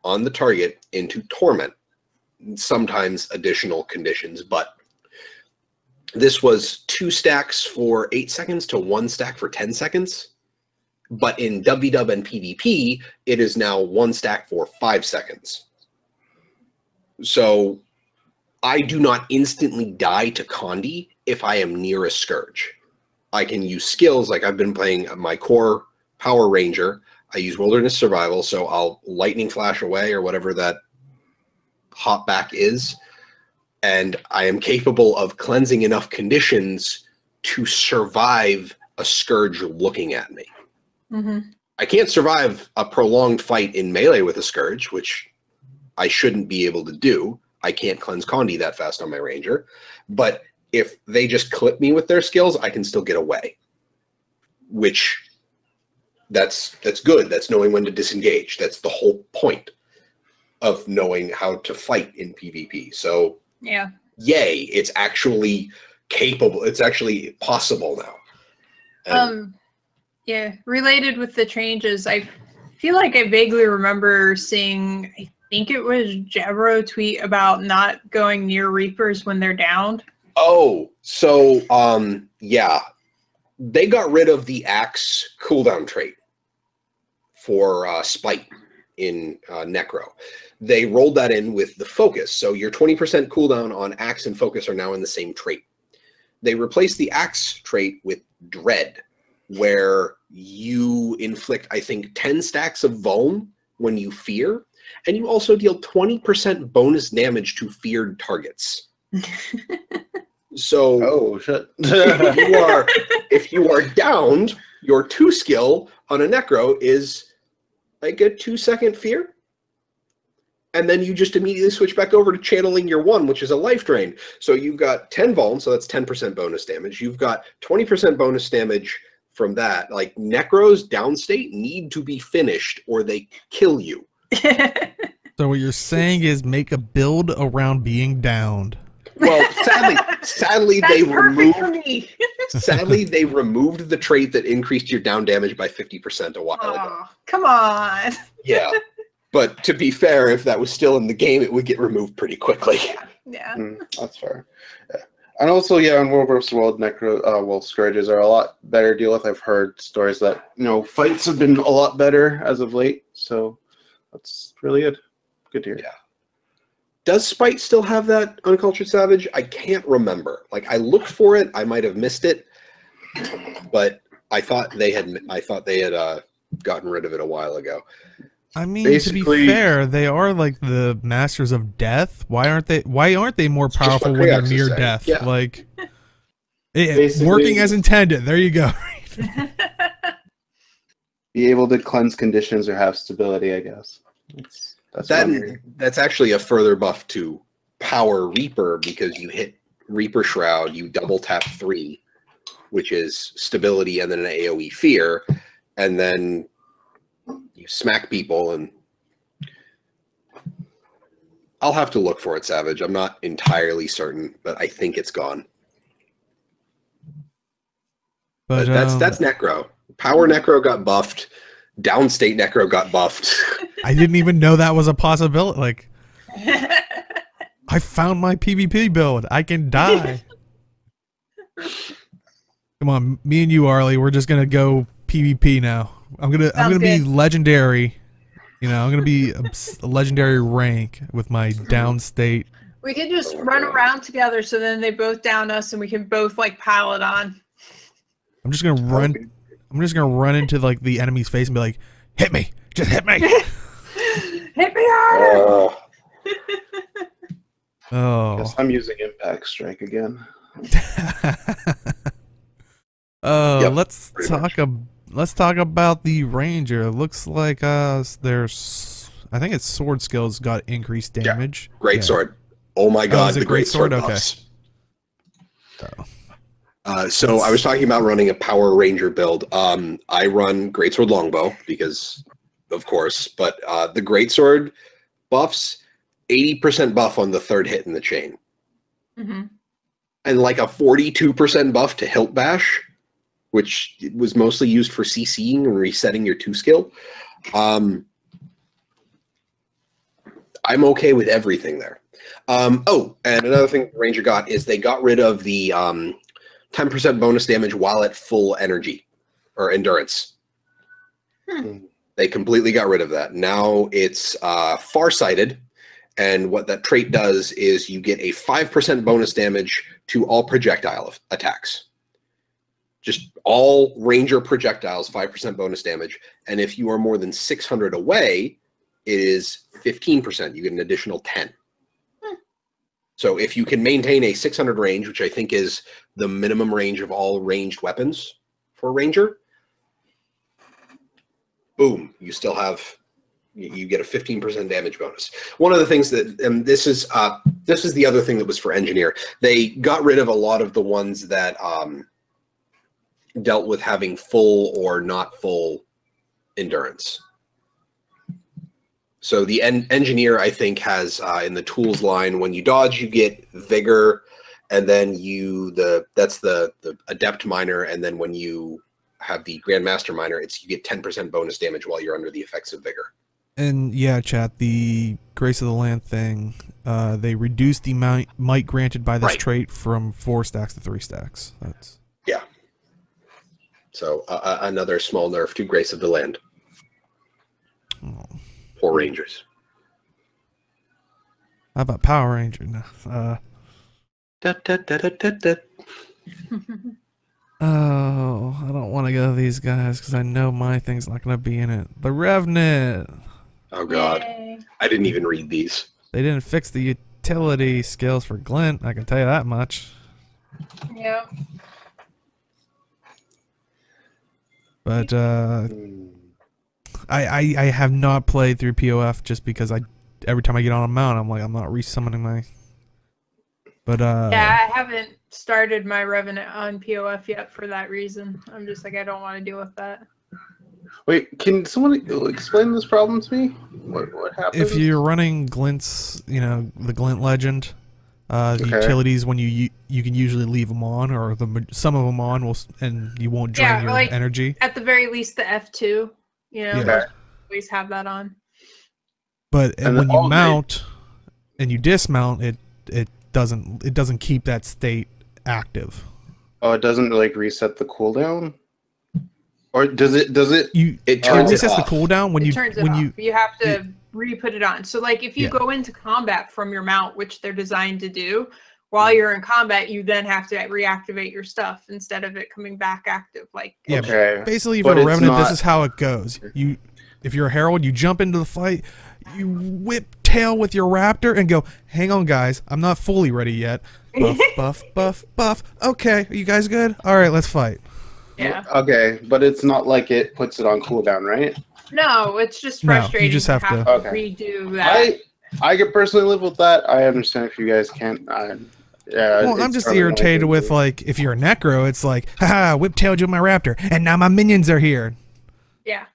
on the target into torment, sometimes additional conditions, but this was 2 stacks for 8 seconds to 1 stack for 10 seconds. But in WW and PvP, it is now 1 stack for 5 seconds. So I do not instantly die to Condi if I am near a Scourge. I can use skills, like I've been playing my core Power Ranger. I use Wilderness Survival, so I'll Lightning Flash away or whatever that hop back is, and I am capable of cleansing enough conditions to survive a Scourge looking at me. I can't survive a prolonged fight in melee with a Scourge, which I shouldn't be able to do. I can't cleanse Condi that fast on my Ranger, but if they just clip me with their skills, I can still get away, which that's good. That's knowing when to disengage. That's the whole point of knowing how to fight in PvP. So Yeah. yay, it's actually capable. It's actually possible now. And Yeah, related with the changes, I feel like I vaguely remember seeing, I think it was Jabro tweet about not going near Reapers when they're downed. oh, so yeah, they got rid of the Axe cooldown trait for Spite in Necro. They rolled that in with the Focus, so your 20% cooldown on Axe and Focus are now in the same trait. They replaced the Axe trait with Dread, where you inflict, I think, 10 stacks of Vuln when you fear, and you also deal 20% bonus damage to feared targets. So Oh shit! if you are downed, your 2 skill on a Necro is like a 2-second fear. And then you just immediately switch back over to channeling your 1, which is a life drain. So you've got 10 Vuln, so that's 10% bonus damage. You've got 20% bonus damage from that. Like, Necros downstate need to be finished or they kill you. So what you're saying is make a build around being downed. Well, sadly That's they perfect for removed me. sadly they removed the trait that increased your down damage by 50% a while ago. Aw, come on. Yeah. But to be fair, if that was still in the game, it would get removed pretty quickly. Yeah. That's fair. Yeah. And also, yeah, in World vs. World, Scourges are a lot better to deal with. I've heard stories that, fights have been a lot better as of late, so that's really good. Good to hear. Yeah. Does Spite still have that Uncultured Savage? I can't remember. Like, I looked for it. I might have missed it, but I thought they had gotten rid of it a while ago. I mean, Basically, to be fair, they are like the masters of death. Why aren't they more It's just powerful what when they're Kratos is near saying. death? Yeah. Like, Basically- working as intended. There you go. Be able to cleanse conditions or have stability, I guess. That's what I'm hearing. That's actually a further buff to Power Reaper, because you hit Reaper Shroud, you double tap 3, which is stability and then an AoE fear, and then you smack people. And I'll have to look for it, Savage. I'm not entirely certain, but I think it's gone. But that's Necro. Power Necro got buffed. Downstate Necro got buffed. I didn't even know that was a possibility. Like, I found my PvP build. I can die. Come on, me and you, Arlie. We're just gonna go PvP now. I'm gonna be legendary. I'm gonna be a legendary rank with my downstate. We could just run around together, so then they both down us, and we can both pile it on. I'm just gonna run. I'm just gonna run into like the enemy's face and be like, "Hit me! Just hit me!" Hit me harder! Oh. Guess I'm using Impact Strike again. Yep, Let's talk about the Ranger. It looks like there's, I think it's sword skills got increased damage. Great sword. Oh my god, is it the great sword Okay. buffs. So I was talking about running a Power Ranger build. I run Greatsword Longbow because, of course, but the Greatsword buffs 80% buff on the 3rd hit in the chain, and like a 42% buff to Hilt Bash, which was mostly used for CCing and resetting your 2 skill. I'm okay with everything there. Oh, and another thing Ranger got is they got rid of the 10% bonus damage while at full energy or endurance. They completely got rid of that. Now it's farsighted, and what that trait does is you get a 5% bonus damage to all projectile attacks. Just all Ranger projectiles, 5% bonus damage. And if you are more than 600 away, it is 15%. You get an additional 10. So if you can maintain a 600 range, which I think is the minimum range of all ranged weapons for Ranger, boom, you still have, you get a 15% damage bonus. One of the things that, and this is the other thing that was for Engineer. They got rid of a lot of the ones that dealt with having full or not full endurance. So the Engineer, I think, has in the tools line, when you dodge, you get Vigor, and then that's the Adept Minor, and then when you have the Grandmaster Minor, you get 10% bonus damage while you're under the effects of Vigor. And yeah, chat, the Grace of the Land thing, they reduced the might granted by this trait from 4 stacks to 3 stacks. That's yeah. So another small nerf to Grace of the Land. Oh. Poor Rangers. How about Power Ranger? No. Oh, I don't want to go to these guys because I know my thing's not going to be in it. The Revenant. Oh God, Yay. I didn't even read these. They didn't fix the utility skills for Glint. I can tell you that much. Yeah. But I have not played through POF just because every time I get on a mount, I'm like, I'm not resummoning my. But Yeah, I haven't started my Revenant on POF yet for that reason. I'm just like, I don't want to deal with that. Wait, can someone explain this problem to me? What happened? if you're running Glint's, the Glint Legend, the utilities, when you can usually leave them on, or some of them on and you won't drain your energy. At the very least, the F2, always have that on. But when you mount and you dismount, it doesn't keep that state active. Oh, it doesn't like reset the cooldown, or does it? It turns resets it off. the cooldown when you have to re-put it on. So like if you go into combat from your mount, which they're designed to do, while you're in combat, you then have to reactivate your stuff instead of it coming back active. Basically, if you're a Revenant, this is how it goes. If you're a Herald, you jump into the fight, you whip tail with your Raptor and go, hang on guys, I'm not fully ready yet. Buff, buff, buff, buff. Okay, are you guys good? All right, let's fight. Yeah. Okay, but it's not like it puts it on cooldown, right? No, it's just frustrating. You just have to redo that. I could personally live with that. I understand if you guys can't. Well, I'm just irritated with, like, if you're a Necro, it's like, haha, whip-tailed you with my Raptor, and now my minions are here. Yeah.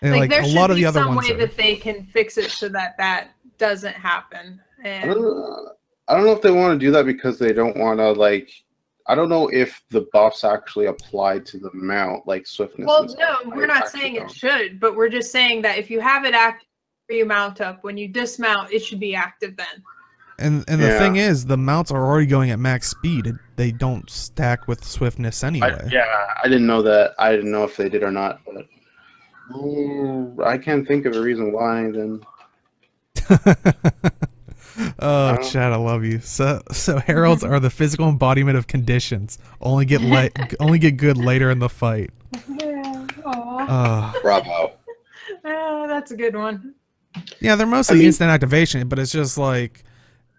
And like there a lot of the should other be some ones way that they can fix it so that doesn't happen. And I don't know if they want to do that because they don't want to, like, I don't know if the buffs actually apply to the mount, like swiftness. Well, no, we're not saying it should, but we're just saying that if you have it active when you mount up, when you dismount, it should be active then. And the thing is, the mounts are already going at max speed. They don't stack with swiftness anyway. I didn't know that. I didn't know if they did or not, but I can't think of a reason why then. Oh, Chad, I love you. So heralds are the physical embodiment of conditions. Only get good later in the fight. Yeah. Bravo. That's a good one. Yeah, they're mostly instant activation, but it's just like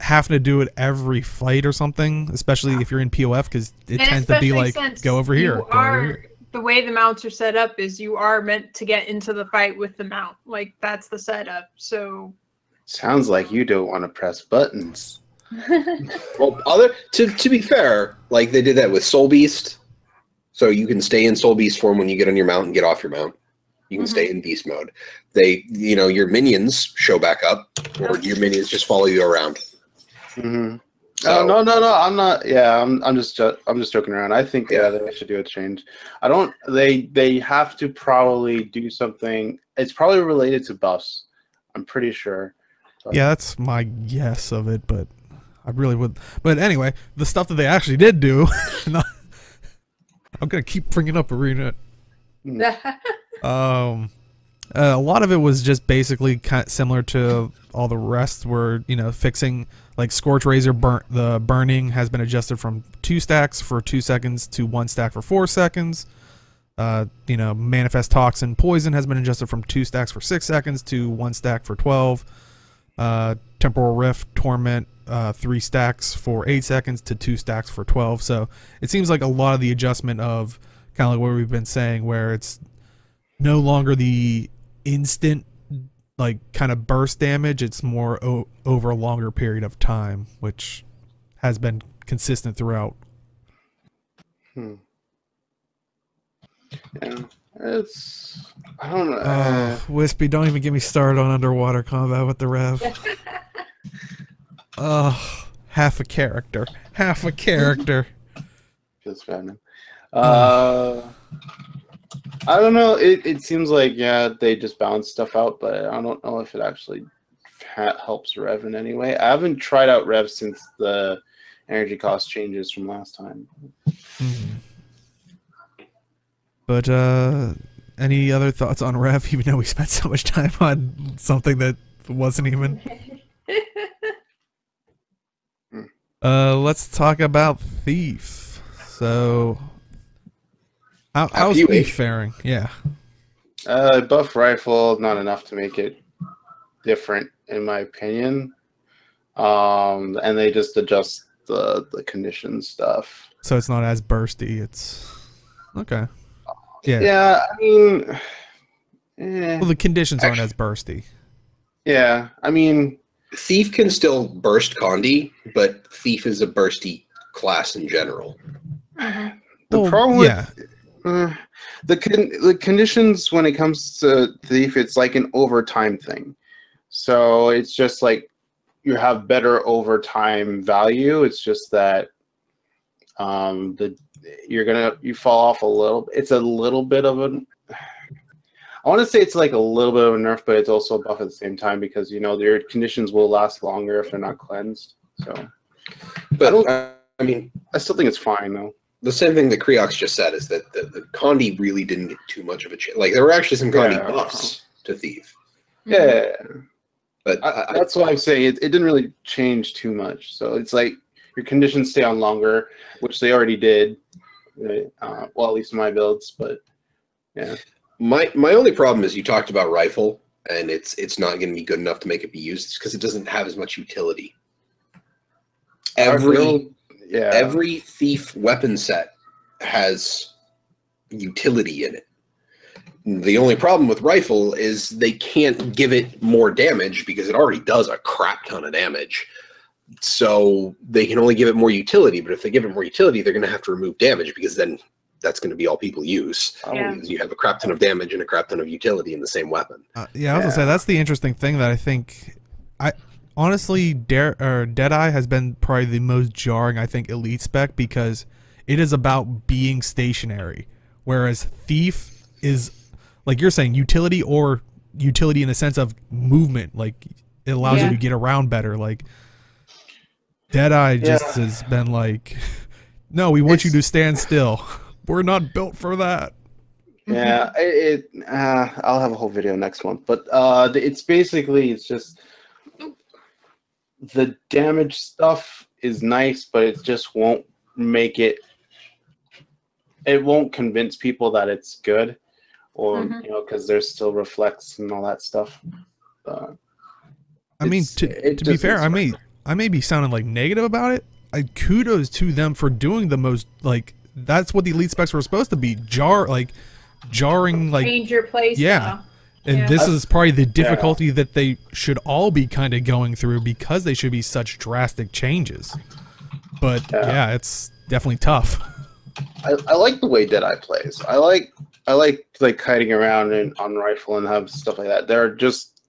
having to do it every fight or something, especially if you're in POF, because it tends to be like, go over here. The way the mounts are set up is you are meant to get into the fight with the mount. Like, that's the setup. So sounds like you don't want to press buttons. Well, to be fair, like they did that with Soul Beast, so you can stay in Soul Beast form when you get on your mount and get off your mount. You can stay in beast mode. Your minions show back up, or your minions just follow you around. So, no, I'm not. Yeah, I'm just joking around. I think they should do a change. They have to probably do something. It's probably related to buffs. I'm pretty sure. But. Yeah, that's my guess of it, but I really would. But anyway, the stuff that they actually did do, I'm gonna keep bringing up Arena. A lot of it was just basically kind of similar to all the rest, where fixing like Scorch Razor the burning has been adjusted from 2 stacks for 2 seconds to 1 stack for 4 seconds. Manifest Toxin Poison has been adjusted from 2 stacks for 6 seconds to 1 stack for 12. Temporal Rift Torment 3 stacks for 8 seconds to 2 stacks for 12. So it seems like a lot of the adjustment of kind of like what we've been saying, where it's no longer the instant like kind of burst damage, it's more over a longer period of time, which has been consistent throughout. Yeah, I don't know. Wispy, don't even get me started on underwater combat with the Rev. Half a character. Feels bad, man. I don't know. It seems like, yeah, they just balance stuff out, but I don't know if it actually helps Rev in any way. I haven't tried out Rev since the energy cost changes from last time. But any other thoughts on Rev, even though we spent so much time on something that wasn't even? Let's talk about Thief. So, how's Thief faring? Yeah. Buff rifle, not enough to make it different, in my opinion. And they just adjust the condition stuff. So it's not as bursty. It's okay. Yeah. Yeah, I mean, well, the conditions aren't as bursty. Yeah, I mean, Thief can still burst Condi, but Thief is a bursty class in general. The problem with the conditions when it comes to Thief, it's like an overtime thing. So it's just like you have better overtime value. It's just that you fall off a little. It's a little bit of a. I want to say it's like a little bit of a nerf, but it's also a buff at the same time because their conditions will last longer if they're not cleansed. So, but I mean, I still think it's fine though. The same thing that Creox just said is that the Condi really didn't get too much of a chance. Like there were actually some Condi buffs to Thief. Yeah, but that's why I'm saying it didn't really change too much. So it's like your conditions stay on longer, which they already did. Right? Well, at least in my builds, but yeah. My only problem is you talked about rifle, and it's not going to be good enough to make it be used because it doesn't have as much utility. Every Thief weapon set has utility in it. The only problem with rifle is they can't give it more damage because it already does a crap ton of damage. So they can only give it more utility, but if they give it more utility, they're going to have to remove damage because then that's going to be all people use. Yeah. You have a crap ton of damage and a crap ton of utility in the same weapon. I was gonna say that's the interesting thing that I think. Honestly, Deadeye has been probably the most jarring, I think, elite spec because it is about being stationary, whereas Thief is, like you're saying, utility or utility in the sense of movement. Like it allows you to get around better. Like Deadeye just has been like, no, we want you to stand still. We're not built for that. Yeah, I'll have a whole video next month, but it's just the damage stuff is nice, but it just won't make it. It won't convince people that it's good, or because there's still reflex and all that stuff. I mean, to be fair, I may be sounding like negative about it. Kudos to them for doing the most like. That's what the elite specs were supposed to be. Jarring, like change your place. Yeah. And this is probably the difficulty that they should all be kind of going through because they should be such drastic changes. But yeah, it's definitely tough. I like the way Deadeye plays. I like kiting around on rifle and have stuff like that. There are just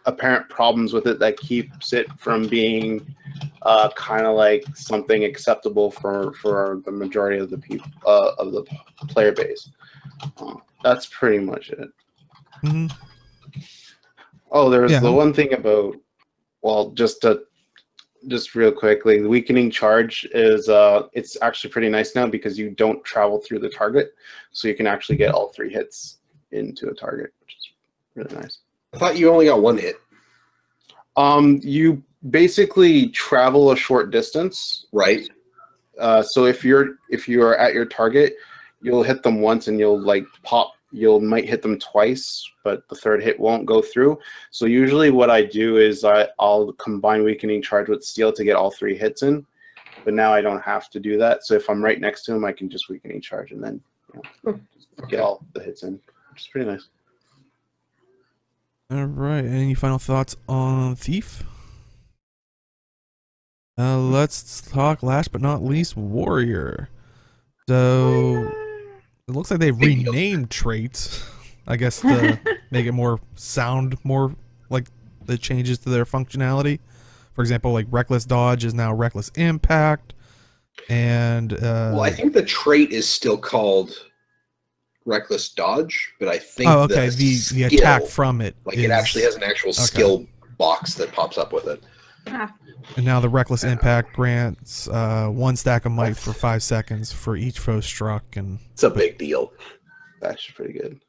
apparent problems with it that keeps it from being kind of like something acceptable for the majority of the people of the player base. That's pretty much it. Oh, there's the one thing about just real quickly, the weakening charge is it's actually pretty nice now because you don't travel through the target, so you can actually get all 3 hits into a target, which is Really nice. I thought you only got one hit. You basically travel a short distance, right? So if you're at your target, you'll hit them once and you'll like pop. You might hit them twice, but the third hit won't go through. So usually what I do is I'll combine Weakening Charge with Steel to get all 3 hits in. But now I don't have to do that. So if I'm right next to him, I can just Weakening Charge and then get all the hits in, which is pretty nice. All right. Any final thoughts on Thief? Let's talk last but not least Warrior. So it looks like they've renamed traits, I guess, to make it sound more like the changes to their functionality. For example, like Reckless Dodge is now Reckless Impact, and well, I think the trait is still called Reckless Dodge, but I think the attack from it, it actually has an actual skill box that pops up with it. And now the Reckless Impact grants 1 stack of might for 5 seconds for each foe struck, and it's a big deal. That's pretty good.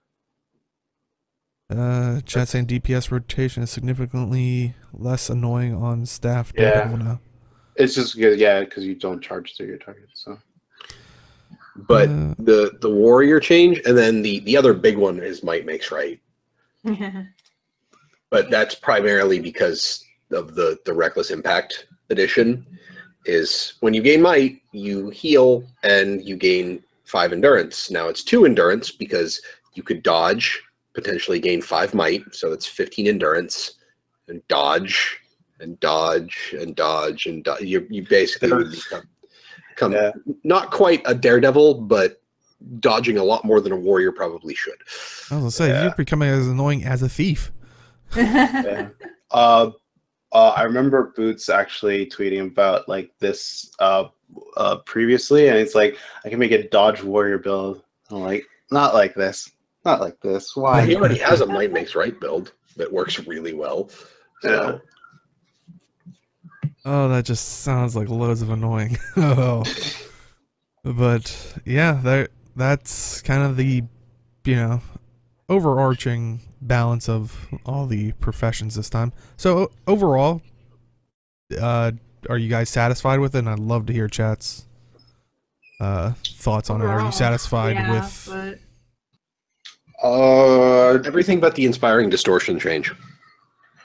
Chat saying DPS rotation is significantly less annoying on staff. Yeah, it's just good. Yeah, because you don't charge through your target. So, but the Warrior change, and then the other big one is Might Makes Right. But that's primarily because of the Reckless Impact edition. Is when you gain Might, you heal and you gain 5 endurance. Now it's 2 endurance because you could dodge, potentially gain 5 might, so it's 15 endurance, and dodge and dodge and dodge and dodge. You basically would become not quite a daredevil, but dodging a lot more than a warrior probably should. I was gonna say you're becoming as annoying as a thief. Yeah. I remember Boots actually tweeting about like this previously, and it's like I can make a dodge warrior build. I'm like, not like this. Not like this. Why? He already has a Might Makes Right build that works really well. So. Oh, that just sounds like loads of annoying. Oh. But yeah, that's kind of the overarching balance of all the professions this time. So overall, are you guys satisfied with it? And I'd love to hear chat's thoughts on it. Are you satisfied with? Everything but the Inspiring Distortion change.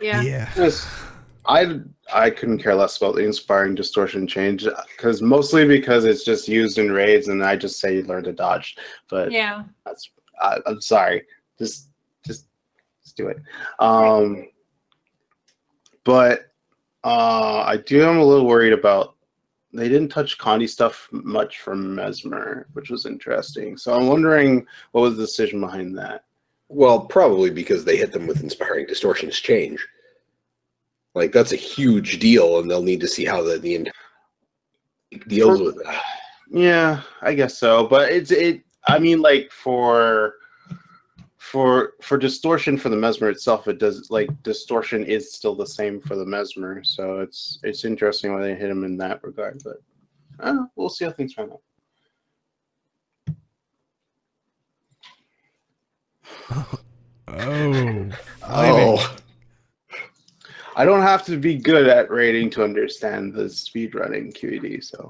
Yeah. Yes. I couldn't care less about the Inspiring Distortion change mostly because it's just used in raids, and I just say learn to dodge. But yeah, I'm sorry. Just do it. But I am a little worried about they didn't touch Condi stuff much from Mesmer, which was interesting. So I'm wondering what was the decision behind that. Well, probably because they hit them with Inspiring Distortions change. Like that's a huge deal, and they'll need to see how the deals with that. Yeah, I guess so. But I mean, like for distortion for the Mesmer itself, it does distortion is still the same for the Mesmer, so it's interesting why they hit him in that regard. But we'll see how things pan out. Oh. I don't have to be good at rating to understand the speedrunning QED, so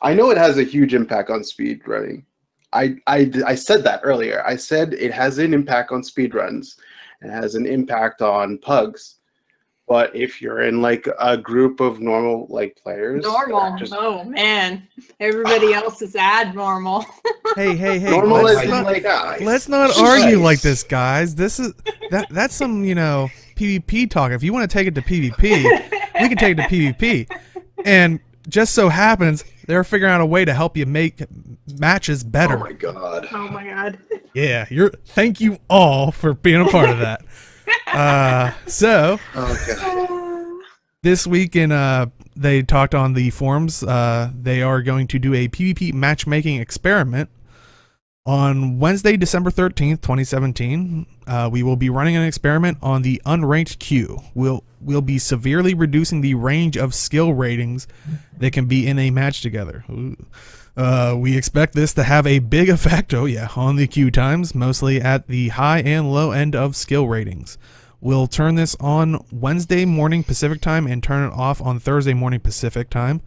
I know it has a huge impact on speedrunning. I said that earlier. I said it has an impact on speedruns. It has an impact on pugs. But if you're in like a group of normal players, oh man, everybody else is abnormal. Hey! Normal let's not argue like this, guys. That's some PvP talk. If you want to take it to PvP, we can take it to PvP. And just so happens they're figuring out a way to help you make matches better. Oh my god! Oh my god! Yeah, thank you all for being a part of that. This week they talked on the forums. They are going to do a PvP matchmaking experiment on Wednesday, December 13th, 2017. We will be running an experiment on the unranked queue. We'll be severely reducing the range of skill ratings that can be in a match together. Ooh. We expect this to have a big effect, on the queue times, mostly at the high and low end of skill ratings. We'll turn this on Wednesday morning Pacific time and turn it off on Thursday morning Pacific time.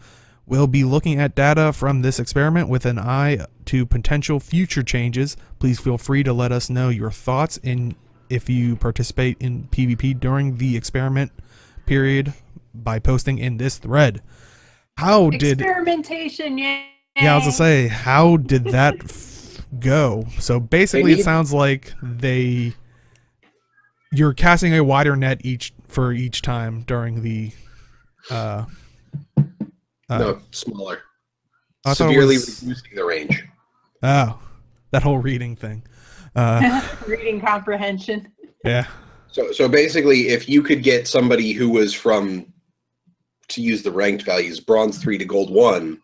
We'll be looking at data from this experiment with an eye to potential future changes. Please feel free to let us know your thoughts if you participate in PvP during the experiment period by posting in this thread. How did experimentation? Yay. Yeah, I was gonna say, how did that go? So basically, it sounds like you're casting a wider net for each time during the no, smaller. Severely reducing the range. Oh, that whole reading thing. Reading comprehension. Yeah. So basically, if you could get somebody who was from, to use the ranked values, bronze 3 to gold 1,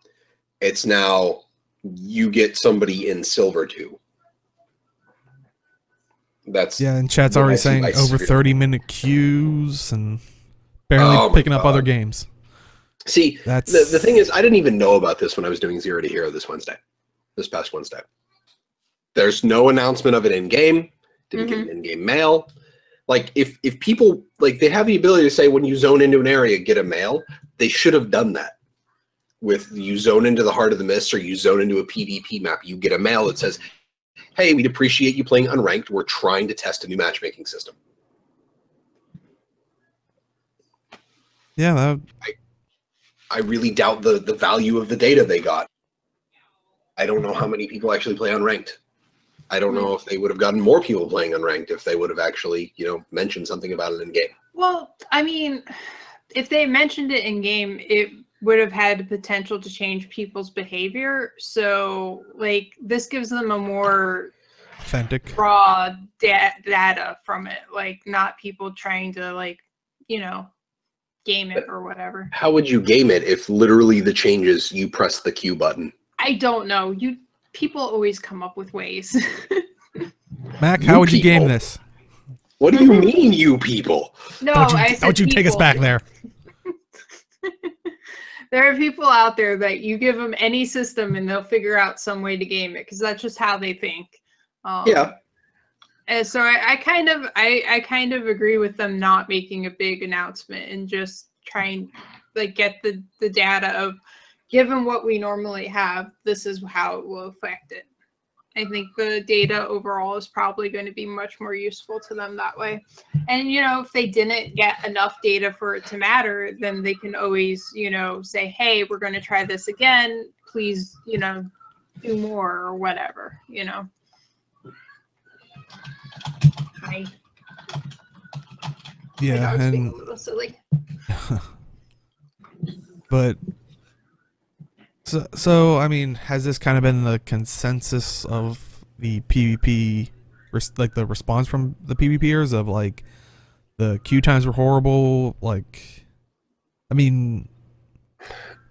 it's now you get somebody in silver 2. That's and chat's already saying over 30-minute queues and barely picking up other games. See, the thing is, I didn't even know about this when I was doing Zero to Hero this past Wednesday. There's no announcement of it in game. Didn't get an in-game mail. Like if people they have the ability to say when you zone into an area, get a mail. They should have done that. With you zone into the heart of the mist or you zone into a PvP map, you get a mail that says, "Hey, we'd appreciate you playing unranked. We're trying to test a new matchmaking system." Yeah, I really doubt the value of the data they got. I don't know how many people actually play unranked. I don't know if they would have gotten more people playing unranked if they would have actually, mentioned something about it in game. Well, I mean, if they mentioned it in game, it would have had the potential to change people's behavior. So, this gives them a more authentic, raw data from it. Not people trying to, game it or whatever. How would you game it if literally the changes you press the Q button? I don't know. People always come up with ways. Mac, how would you game this? What do you mean, you people? No, don't you take us back there? There are people out there that you give them any system and they'll figure out some way to game it because that's just how they think. Yeah. And so I kind of agree with them not making a big announcement and just trying get the data of given what we normally have, this is how it will affect it. I think the data overall is probably going to be much more useful to them that way. And, if they didn't get enough data for it to matter, then they can always, say, hey, we're going to try this again. Please, do more or whatever, Hi. Yeah, and being a little silly. But so I mean, has this kind of been the consensus of the PvP, the response from the PvPers of the queue times were horrible? I mean,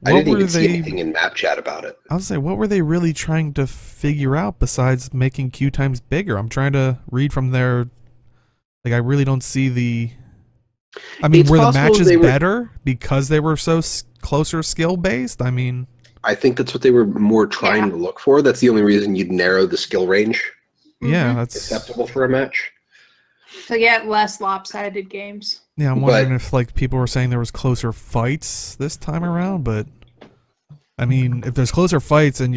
I didn't even see anything in map chat about it. I would say, what were they really trying to figure out besides making queue times bigger? I'm trying to read from their. I really don't see the. I mean, were the matches better because they were so closer skill based? I mean, I think that's what they were more trying to look for. That's the only reason you'd narrow the skill range. Yeah, that's acceptable for a match. To get less lopsided games. Yeah, I'm wondering if people were saying there was closer fights this time around, but I mean, if there's closer fights and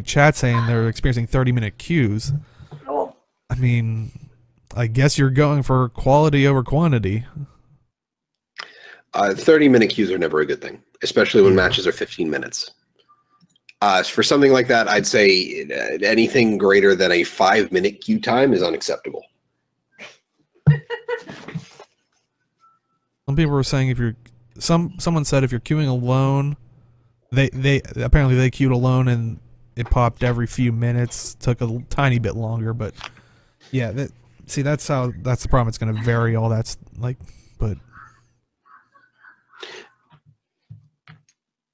chat saying they're experiencing 30-minute queues, I mean, I guess you're going for quality over quantity. 30-minute queues are never a good thing, especially when matches are 15 minutes. For something like that, I'd say anything greater than a 5-minute queue time is unacceptable. Some people were saying someone said if you're queuing alone, they apparently they queued alone and it popped every few minutes, took a tiny bit longer, but yeah, that's the problem. It's going to vary all that's but.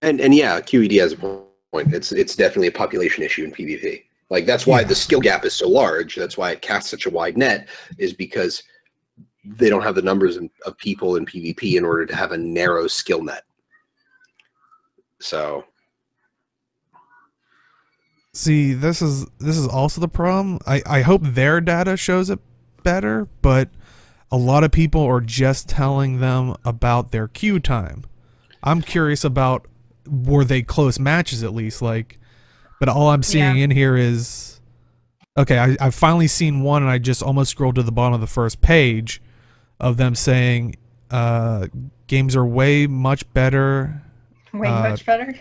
And yeah, QED has a point. It's definitely a population issue in PvP. That's why the skill gap is so large. That's why it casts such a wide net, is because they don't have the numbers of people in PvP in order to have a narrow skill net. So See, this is also the problem. I hope their data shows it better, but a lot of people are just telling them about their queue time. I'm curious about, were they close matches at least, like, but all I'm seeing in here is, okay, I've finally seen one, and I just almost scrolled to the bottom of the first page of them saying games are way much better. Way much better?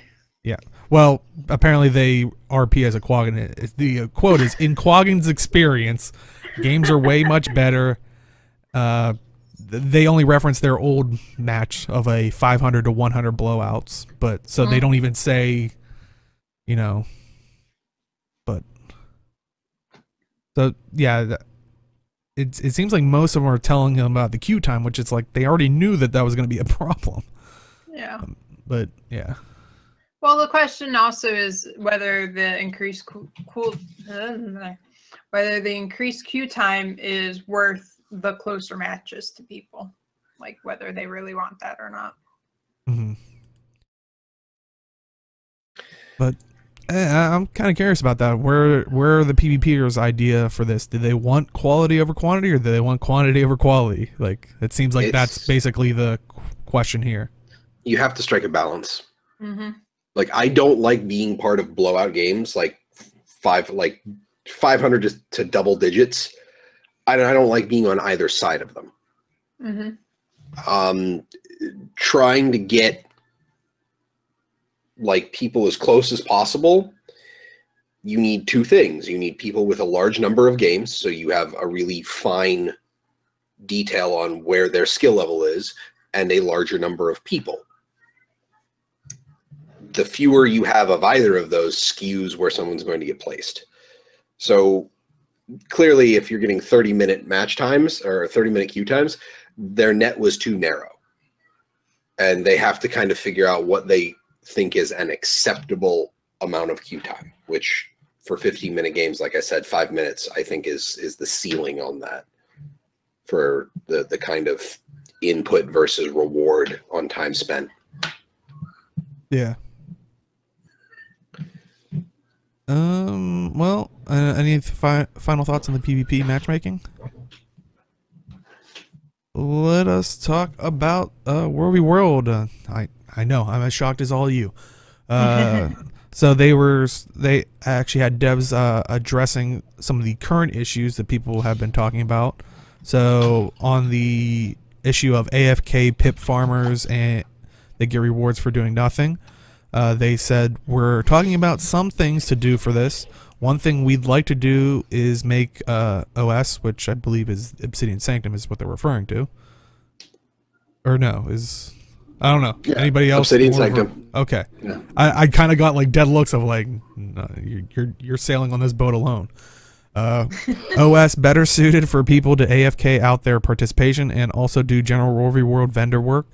Yeah. Well, apparently they RP as a Quaggin. The quote is, in Quaggin's experience, games are way much better. They only reference their old match of a 500 to 100 blowouts, but so they don't even say, you know, but so yeah, it seems like most of them are telling them about the queue time, which is like they already knew that was going to be a problem. Yeah. But yeah. Well, the question also is whether the increased whether the increased queue time is worth the closer matches to people, like whether they really want that or not. Mm-hmm. But I'm kind of curious about that. Where are the PvPers' idea for this? Do they want quality over quantity, or do they want quantity over quality? Like, it seems like that's basically the question here. You have to strike a balance. Mm-hmm. Like, I don't like being part of blowout games, like 500 to double digits. I don't like being on either side of them. Mm-hmm. Trying to get like people as close as possible, you need two things. You need people with a large number of games, so you have a really fine detail on where their skill level is, and a larger number of people. The fewer you have of either of those skews where someone's going to get placed. So clearly, if you're getting 30-minute match times or 30-minute queue times, their net was too narrow. And they have to kind of figure out what they think is an acceptable amount of queue time, which for 15-minute games, like I said, 5 minutes, I think is the ceiling on that for the kind of input versus reward on time spent. Yeah. Well, any final thoughts on the PvP matchmaking? Let us talk about World. I know, I'm as shocked as all of you. So they actually had devs addressing some of the current issues that people have been talking about. So on the issue of AFK pip farmers, and they get rewards for doing nothing, they said, we're talking about some things to do for this. One thing we'd like to do is make OS, which I believe is Obsidian Sanctum is what they're referring to. Or no, I don't know. Yeah, anybody else? Obsidian Sanctum. Okay. Yeah. I kind of got like dead looks of like, no, you're sailing on this boat alone. OS better suited for people to AFK out their participation and also do general World vendor work.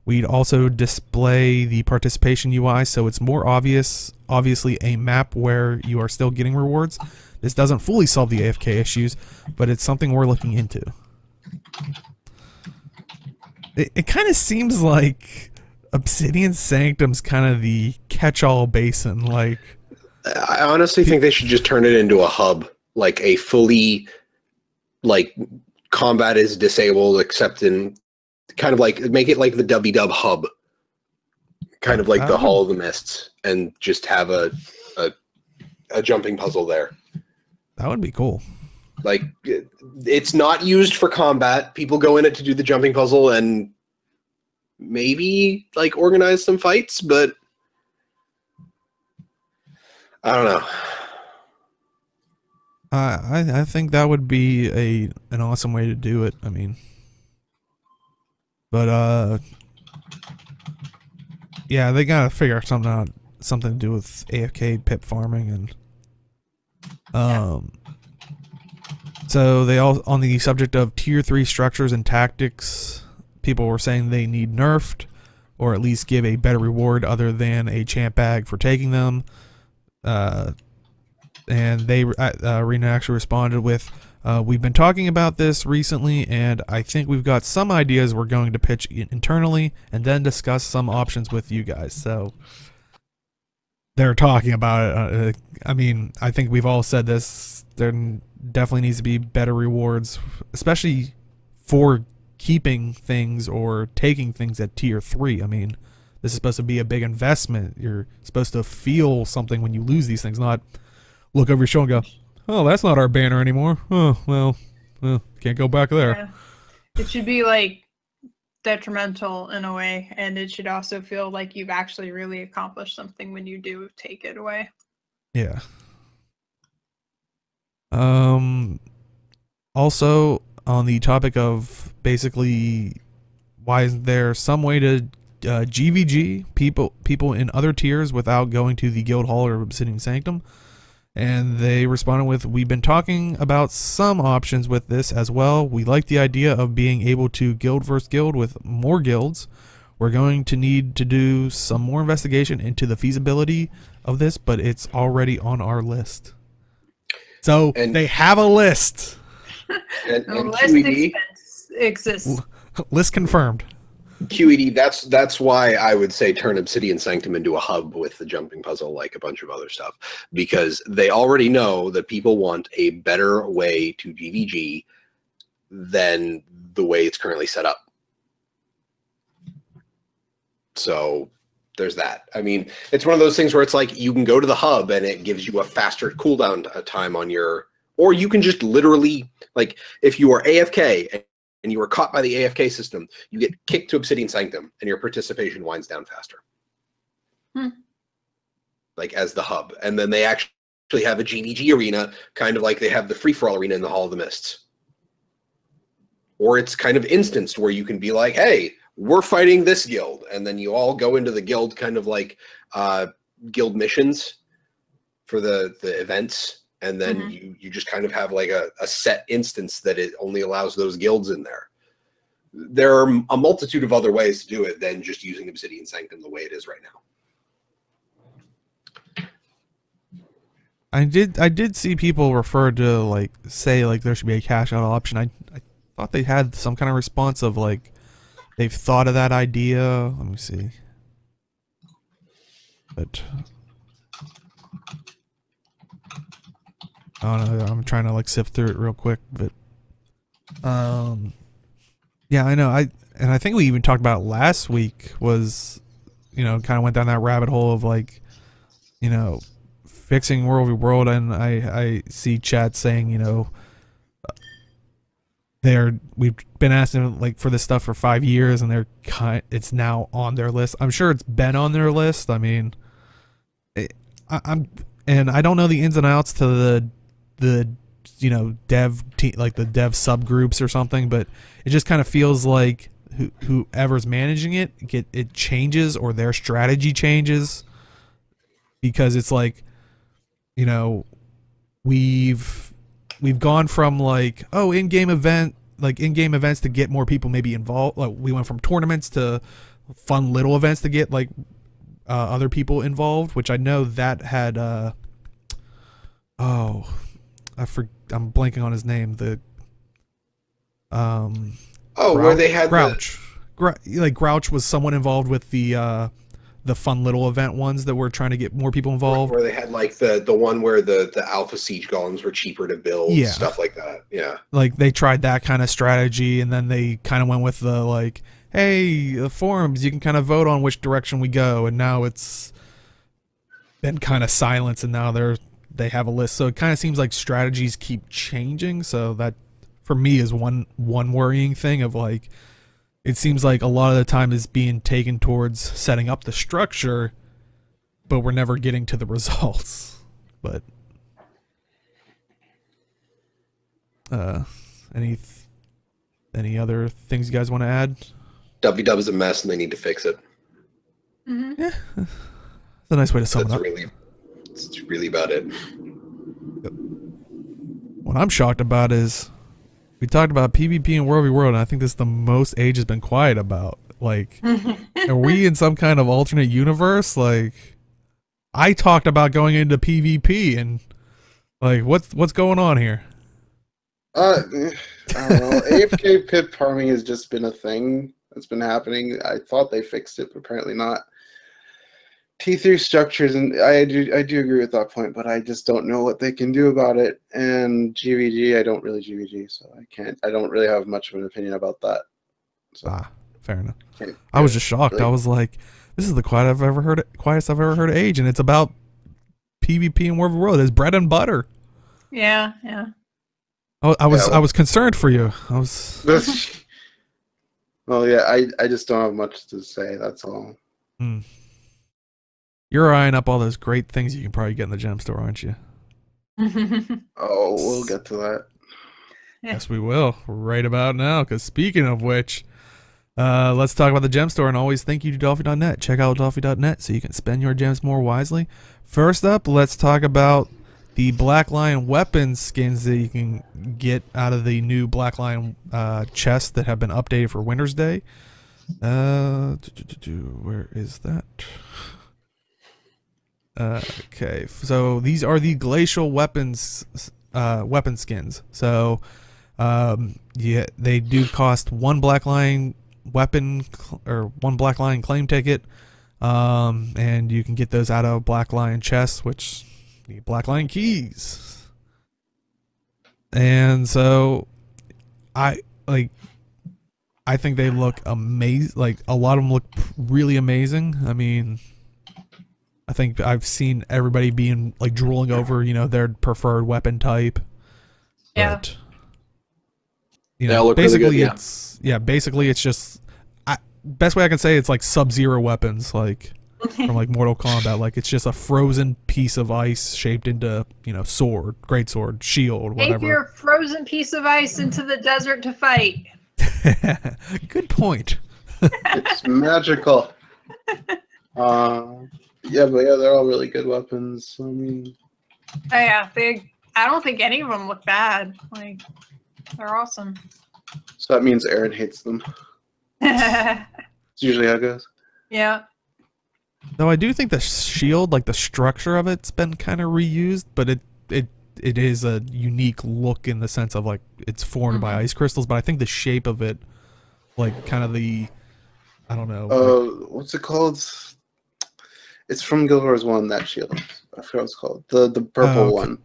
We'd also display the participation UI so it's more obviously a map where you are still getting rewards. This doesn't fully solve the AFK issues, but it's something we're looking into. It kind of seems like Obsidian Sanctum's kind of the catch-all basin. Like, I honestly think they should just turn it into a hub, like a fully, like, combat is disabled except in, kind of like, make it like the WvW hub, kind of like the Hall of the Mists, and just have a jumping puzzle there. That would be cool. Like, it's not used for combat. People go in it to do the jumping puzzle and maybe like organize some fights, but I don't know. I think that would be an awesome way to do it. I mean, but yeah, they gotta figure something out, something to do with AFK pip farming and So they all, on the subject of tier 3 structures and tactics, people were saying they need nerfed, or at least give a better reward other than a champ bag for taking them. And they Arena actually responded with, we've been talking about this recently, and I think we've got some ideas we're going to pitch internally, and then discuss some options with you guys. So they're talking about it. I mean, I think we've all said this. There definitely needs to be better rewards, especially for keeping things or taking things at tier 3. I mean, this is supposed to be a big investment. You're supposed to feel something when you lose these things, not look over your shoulder and go, oh, that's not our banner anymore. Oh, well, can't go back there. Yeah. It should be like detrimental in a way, and it should also feel like you've actually really accomplished something when you do take it away. Yeah. Also, on the topic of basically why isn't there some way to GVG people in other tiers without going to the guild hall or Obsidian Sanctum, and they responded with, we've been talking about some options with this as well. We like the idea of being able to guild versus guild with more guilds. We're going to need to do some more investigation into the feasibility of this, but it's already on our list. So they have a list. And list QED exists. List confirmed. QED, that's why I would say turn Obsidian Sanctum into a hub with the jumping puzzle, like a bunch of other stuff, because they already know that people want a better way to GVG than the way it's currently set up. So there's that. I mean, it's one of those things where it's like you can go to the hub and it gives you a faster cooldown time on your, or you can just literally, like, if you are AFK and you were caught by the AFK system, you get kicked to Obsidian Sanctum and your participation winds down faster. Like as the hub. And then they actually have a GVG arena, kind of like they have the free-for-all arena in the Hall of the Mists. Or it's kind of instanced where you can be like, hey, we're fighting this guild. And then you all go into the guild, kind of like guild missions for the events. And then you just kind of have like a set instance that it only allows those guilds in there. There are a multitude of other ways to do it than just using Obsidian Sanctum the way it is right now. I did see people refer to, like, say like there should be a cash out option. I thought they had some kind of response of like they've thought of that idea. Let me see. But I don't know. I'm trying to like sift through it real quick, but yeah, I know. I think we even talked about it last week. Was, you know, kind of went down that rabbit hole of like, you know, fixing World v World, and I see chat saying, you know, we've been asking like for this stuff for 5 years, and it's now on their list. I'm sure it's been on their list. I mean, and I don't know the ins and outs to the you know, like the dev subgroups or something, but it just kind of feels like whoever's managing it changes, or their strategy changes, because it's like, you know, we've gone from like, oh, in-game events to get more people maybe involved. Like, we went from tournaments to fun little events to get like other people involved, which I know that had I'm blanking on his name. Where they had Grouch. Grouch was someone involved with the fun little event ones that were trying to get more people involved. Where they had like the one where the Alpha Siege golems were cheaper to build, stuff like that. Yeah. Like they tried that kind of strategy, and then they kind of went with the like, hey, the forums, you can kind of vote on which direction we go, and now it's been kind of silence, and now they have a list. So it kind of seems like strategies keep changing. So that for me is one worrying thing of like, it seems like a lot of the time is being taken towards setting up the structure, but we're never getting to the results. But any other things you guys want to add? WW is a mess and they need to fix it. Yeah, that's a nice way to sum it up. It's really about it. What I'm shocked about is we talked about PvP and World v World, and I think this is the most Age has been quiet about. Like, are we in some kind of alternate universe? Like, I talked about going into PvP, and like, what's going on here? I don't know. AFK pip farming has just been a thing that's been happening. I thought they fixed it, but apparently not. T3 structures, and I do agree with that point, but I just don't know what they can do about it. And GVG, I don't really GVG, so I don't really have much of an opinion about that. So, fair enough. I was just shocked. I was like, this is the quietest I've ever heard of Age, and it's about PvP and War of the World. It's bread and butter. Yeah. I was concerned for you. I was. Well, yeah, I just don't have much to say. That's all. You're eyeing up all those great things you can probably get in the gem store, aren't you? Oh, we'll get to that. Yes, we will. Right about now. Because speaking of which, let's talk about the gem store. And always thank you to Dolphy.net. Check out Dolphy.net so you can spend your gems more wisely. First up, let's talk about the Black Lion weapons skins that you can get out of the new Black Lion chests that have been updated for Wintersday. Where is that? Okay, so these are the glacial weapons weapon skins. So yeah, they do cost one Black Lion weapon or one Black Lion claim ticket, and you can get those out of Black Lion chests, which need Black Lion keys. And so I think they look amazing. Like, a lot of them look really amazing. I mean, I think I've seen everybody being like drooling over, you know, their preferred weapon type. Yeah. But, you know, basically really good, basically it's just, best way I can say it's like Sub-Zero weapons, like from like Mortal Kombat. Like, it's just a frozen piece of ice shaped into, you know, sword, great sword, shield, whatever. Take your frozen piece of ice into the desert to fight. Good point. It's magical. Yeah, but yeah, they're all really good weapons. I mean, Oh, yeah, I don't think any of them look bad. Like, they're awesome. so that means Aaron hates them. It's usually how it goes. Yeah. Though I do think the shield, like the structure of it's been kind of reused, but it is a unique look in the sense of like it's formed by ice crystals. But I think the shape of it, like kind of the, I don't know. What's it called? It's from Guild Wars 1, that shield. I forgot what it's called. The purple one.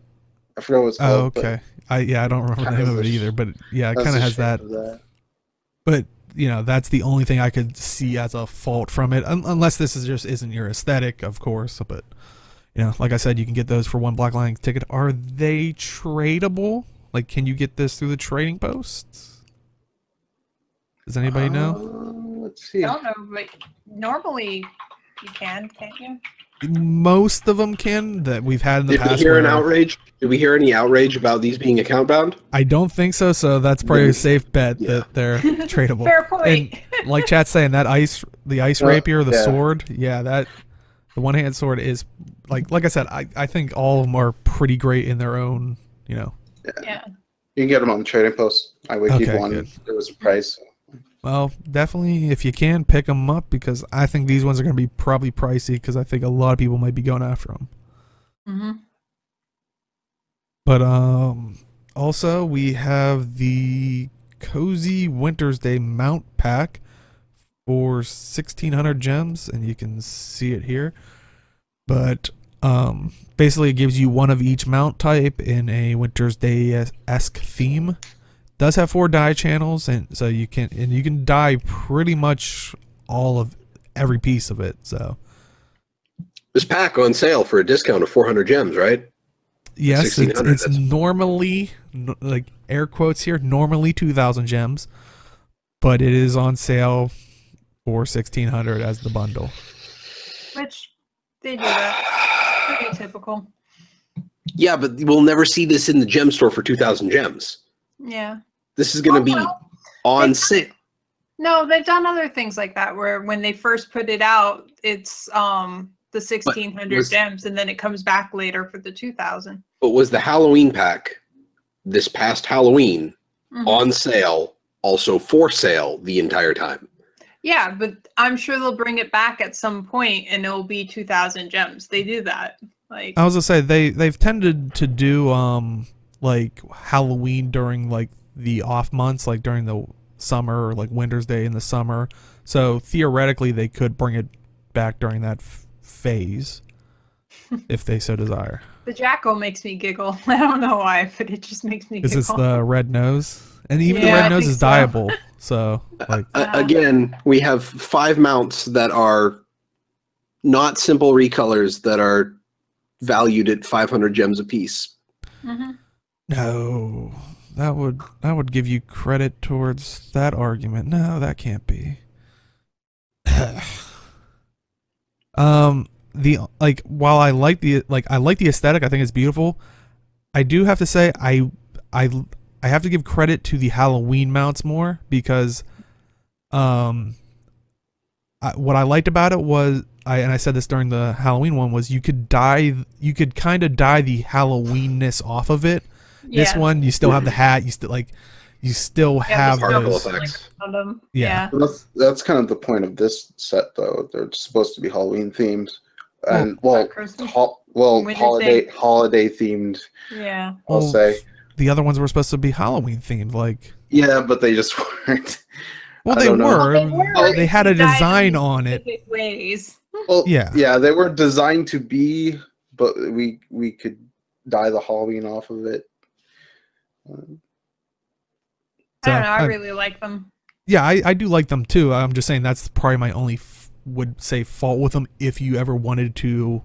I forgot what it's called. Oh, okay. I don't remember the name of it either, but yeah, it kind of has that. But, you know, that's the only thing I could see as a fault from it, unless this is just isn't your aesthetic, of course. But, you know, like I said, you can get those for one Black Lion ticket. Are they tradable? Like, can you get this through the trading posts? Does anybody know? Let's see. I don't know, but normally you can't you? Most of them can, that we've had in the past. Did we hear an outrage? Did we hear any outrage about these being account bound? I don't think so. So that's probably a safe bet that they're tradable. Fair point. And like chat's saying, that the ice rapier, the sword, the one-handed sword is like I said, I think all of them are pretty great in their own, you know. Yeah. You can get them on the trading post. I would keep one. Good. There was a price. Well, definitely, if you can, pick them up, because I think these ones are going to be probably pricey, because I think a lot of people might be going after them. Mm-hmm. But also, we have the Cozy Wintersday Mount Pack for 1,600 gems, and you can see it here. But basically, it gives you one of each mount type in a Wintersday-esque theme. Does have 4 dye channels, and so you can dye pretty much all of every piece of it. So This pack on sale for a discount of 400 gems, right? yes, it's normally, like air quotes here, normally 2,000 gems, but it is on sale for 1,600 as the bundle. Which they do that. Pretty typical. Yeah, but we'll never see this in the gem store for 2,000 gems. Yeah. This is going to be on sale. No, they've done other things like that, where when they first put it out, it's the 1,600 gems, and then it comes back later for the 2,000. But was the Halloween pack this past Halloween on sale, also for sale the entire time? Yeah, but I'm sure they'll bring it back at some point, and it'll be 2,000 gems. They do that. Like, I was gonna say they've tended to do like Halloween during like the off months, like during the summer, or like Wintersday in the summer. So theoretically, they could bring it back during that phase if they so desire. The jackal makes me giggle. I don't know why, but it just makes me Is giggle. this the red nose? And even Yeah, the red I nose think is so. dyeable. So, like, Again, we have 5 mounts that are not simple recolors that are valued at 500 gems apiece. Mm-hmm. no, that would give you credit towards that argument. No, that can't be. While I like the aesthetic, I think it's beautiful. I do have to say I have to give credit to the Halloween mounts more because what I liked about it was and I said this during the Halloween one was you could kind of dye the Halloweenness off of it. Yeah. This one you still have the hat, you still have particle those. effects. On them. Yeah. That's kind of the point of this set, though. They're supposed to be Halloween themed, and Christmas? holiday themed. Yeah. I'll Well, say. the other ones were supposed to be Halloween themed, like. Yeah, but they just weren't. Well, I they don't know. were. Well, they were They had a if you dyed design them in on it. specific ways. Well, Yeah. they were designed to be, but we could dye the Halloween off of it. I don't know. I really like them. Yeah, I do like them too. I'm just saying that's probably my only would say fault with them if you ever wanted to.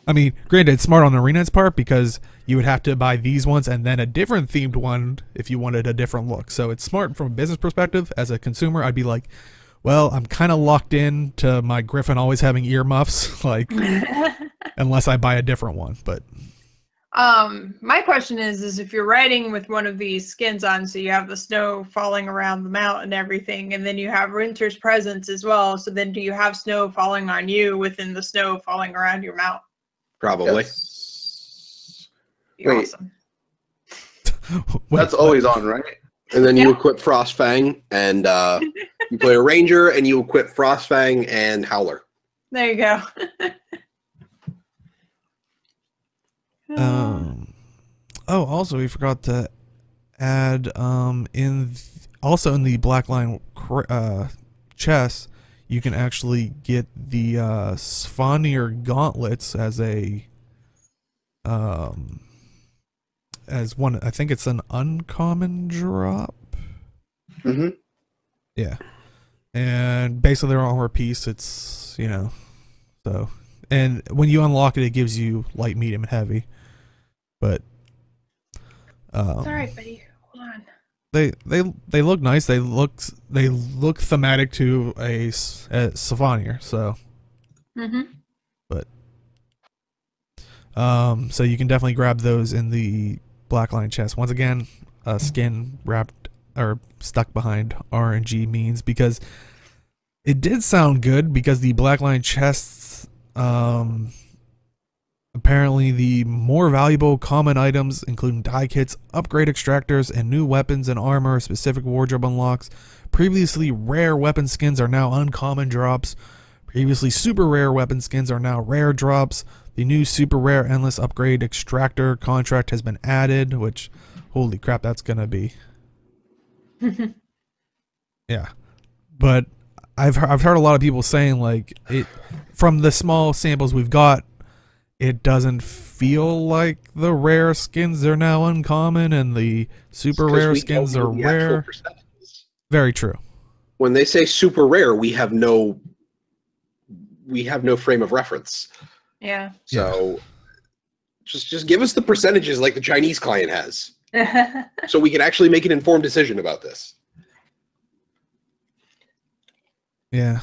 I mean, granted, it's smart on Arena's part because you would have to buy these ones and then a different themed one if you wanted a different look. So it's smart from a business perspective. As a consumer, I'd be like, well, I'm kind of locked in to my Griffin always having earmuffs, like, unless I buy a different one. But My question is if you're riding with one of these skins on, so you have the snow falling around the mount and everything, and then you have winter's presence as well. So then do you have snow falling on you within the snow falling around your mount? Probably. Yes. Be Wait. awesome. That's always on, right? And then you Yeah. equip Frostfang, and you play a Ranger, and you equip Frostfang and Howler. There you go. Also we forgot to add in the Blackline chest, you can actually get the Svanir gauntlets as a as one. I think it's an uncommon drop. Mm-hmm. Yeah, and basically their armor piece. It's so, and when you unlock it, it gives you light, medium, and heavy. But It's all right, buddy. Hold on. they look nice. They look thematic to a Svanir. So. Mm-hmm. So you can definitely grab those in the Blackline chest. Once again, a skin wrapped or stuck behind RNG means, because it did sound good, because the Blackline chests, apparently the more valuable common items, including die kits, upgrade extractors, and new weapons and armor, specific wardrobe unlocks. Previously rare weapon skins are now uncommon drops. Previously super rare weapon skins are now rare drops. The new super rare endless upgrade extractor contract has been added, which, holy crap, that's gonna be. Yeah, but I've heard a lot of people saying, like, it from the small samples we've got, it doesn't feel like the rare skins are now uncommon and the super rare skins are rare. Very true. When they say super rare, we have no frame of reference. Yeah. So just give us the percentages like the Chinese client has, so we can actually make an informed decision about this. Yeah,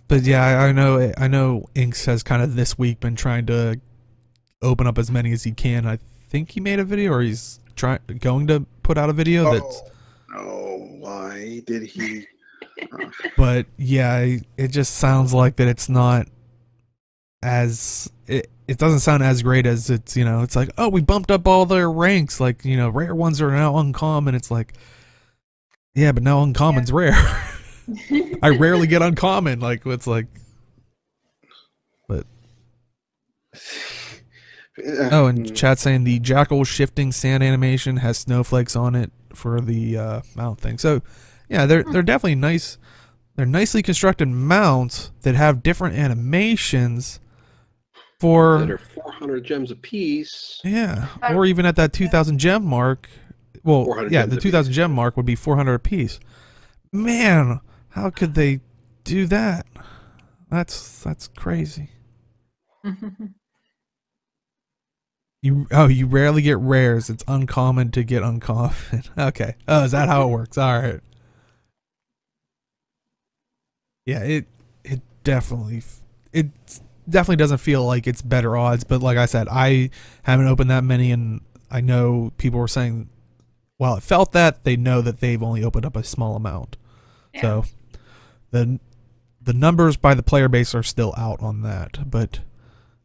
but yeah, I know Inks has kind of this week been trying to open up as many as he can. I think he made a video, or he's going to put out a video that's. Oh, why did he? But yeah, it just sounds like that it's not as it doesn't sound as great as it's it's like, oh, we bumped up all their ranks, like rare ones are now uncommon. It's like, yeah, but now uncommon's rare. I rarely get uncommon, like it's like, but oh, and chat saying the jackal shifting sand animation has snowflakes on it for the mount thing. So yeah, they're definitely nice. they're nicely constructed mounts that have different animations for that are 400 gems apiece. yeah, or even at that 2,000 gem mark. Well, 400 yeah, gems the apiece. 2,000 gem mark would be 400 apiece. Man, how could they do that? That's crazy. You rarely get rares. It's uncommon to get uncommon. Okay. Oh, is that how it works? All right. Yeah, it definitely doesn't feel like it's better odds, but like I said, I haven't opened that many, and I know people were saying while it felt that, they know that they've only opened up a small amount. Yeah. So the numbers by the player base are still out on that, but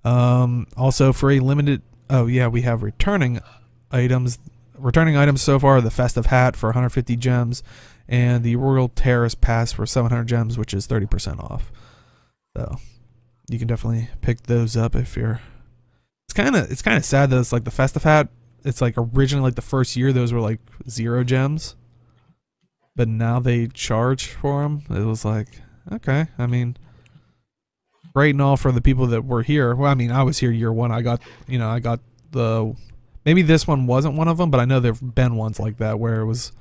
also for a limited we have returning items so far, the festive hat for 150 gems and the Royal Terrace pass for 700 gems, which is 30% off. So you can definitely pick those up if you're it's kind of sad that it's like the festive hat, it's like originally like the first year those were like 0 gems, but now they charge for them. It was like, okay, I mean, great and all for the people that were here. Well, I mean, I was here year one. I got the, maybe this one wasn't one of them, but I know there've been ones like that where it was,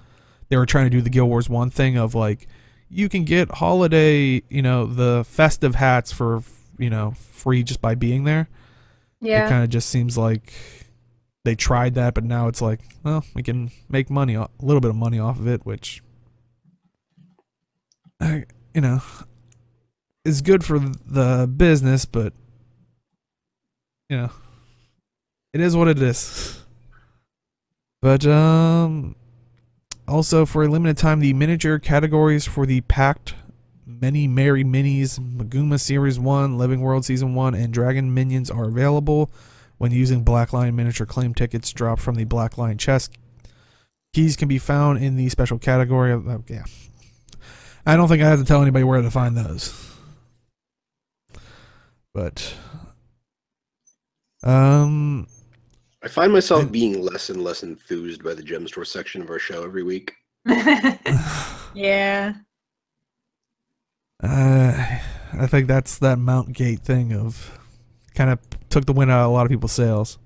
they were trying to do the Guild Wars 1 thing of like, you can get holiday, the festive hats for, free just by being there. Yeah. It kind of just seems like they tried that, but now it's like, well, we can make money, a little bit of money off of it, which, is good for the business, but, it is what it is. But, also for a limited time, the miniature categories for the packed Many Merry Minis, Maguma Series 1, Living World Season 1, and Dragon Minions are available when using Black Line miniature claim tickets dropped from the Black Line chest. Keys can be found in the special category. Yeah. I don't think I have to tell anybody where to find those. But, I find myself being less and less enthused by the gem store section of our show every week. Yeah. I think that's that Mount Gate thing of kind of took the wind out of a lot of people's sails.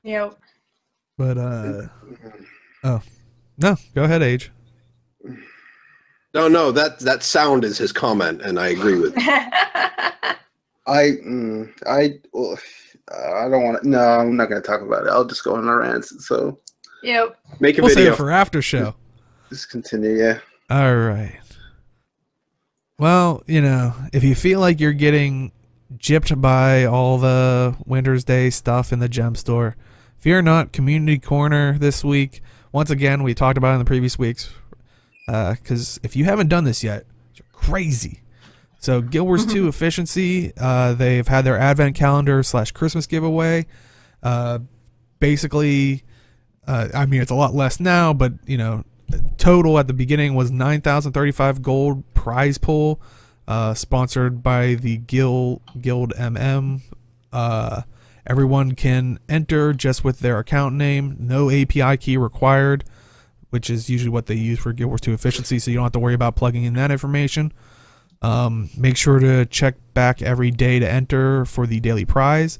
Yep. But oh no, go ahead, Age. No, that sound is his comment, and I agree with. I don't want to. No, I'm not going to talk about it. I'll just go on our rants. So. Yep. Make a we'll video save it for after show. Just continue, yeah. All right. Well, if you feel like you're getting gypped by all the Wintersday stuff in the gem store, fear not. Community Corner this week. Once again, we talked about it in the previous weeks. Because if you haven't done this yet, you're crazy. So Guild Wars 2 Efficiency, they've had their Advent Calendar / Christmas giveaway. Basically, I mean, it's a lot less now, but, total at the beginning was 9,035 gold prize pool, sponsored by the Guild MM. Everyone can enter just with their account name, no API key required, which is usually what they use for Guild Wars 2 Efficiency, so you don't have to worry about plugging in that information. Make sure to check back every day to enter for the daily prize.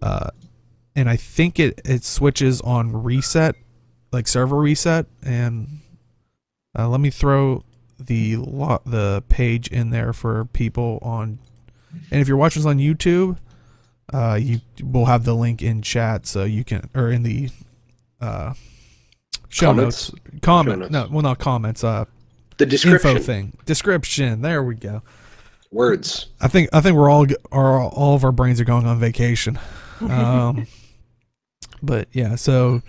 And I think it switches on reset, like server reset, and let me throw the page in there for people on, and if you're watching this on YouTube, you will have the link in chat, so you can, or in the show notes. Not comments. The description. Info thing. Description. There we go. Words. I think we're all of our brains are going on vacation. But yeah, so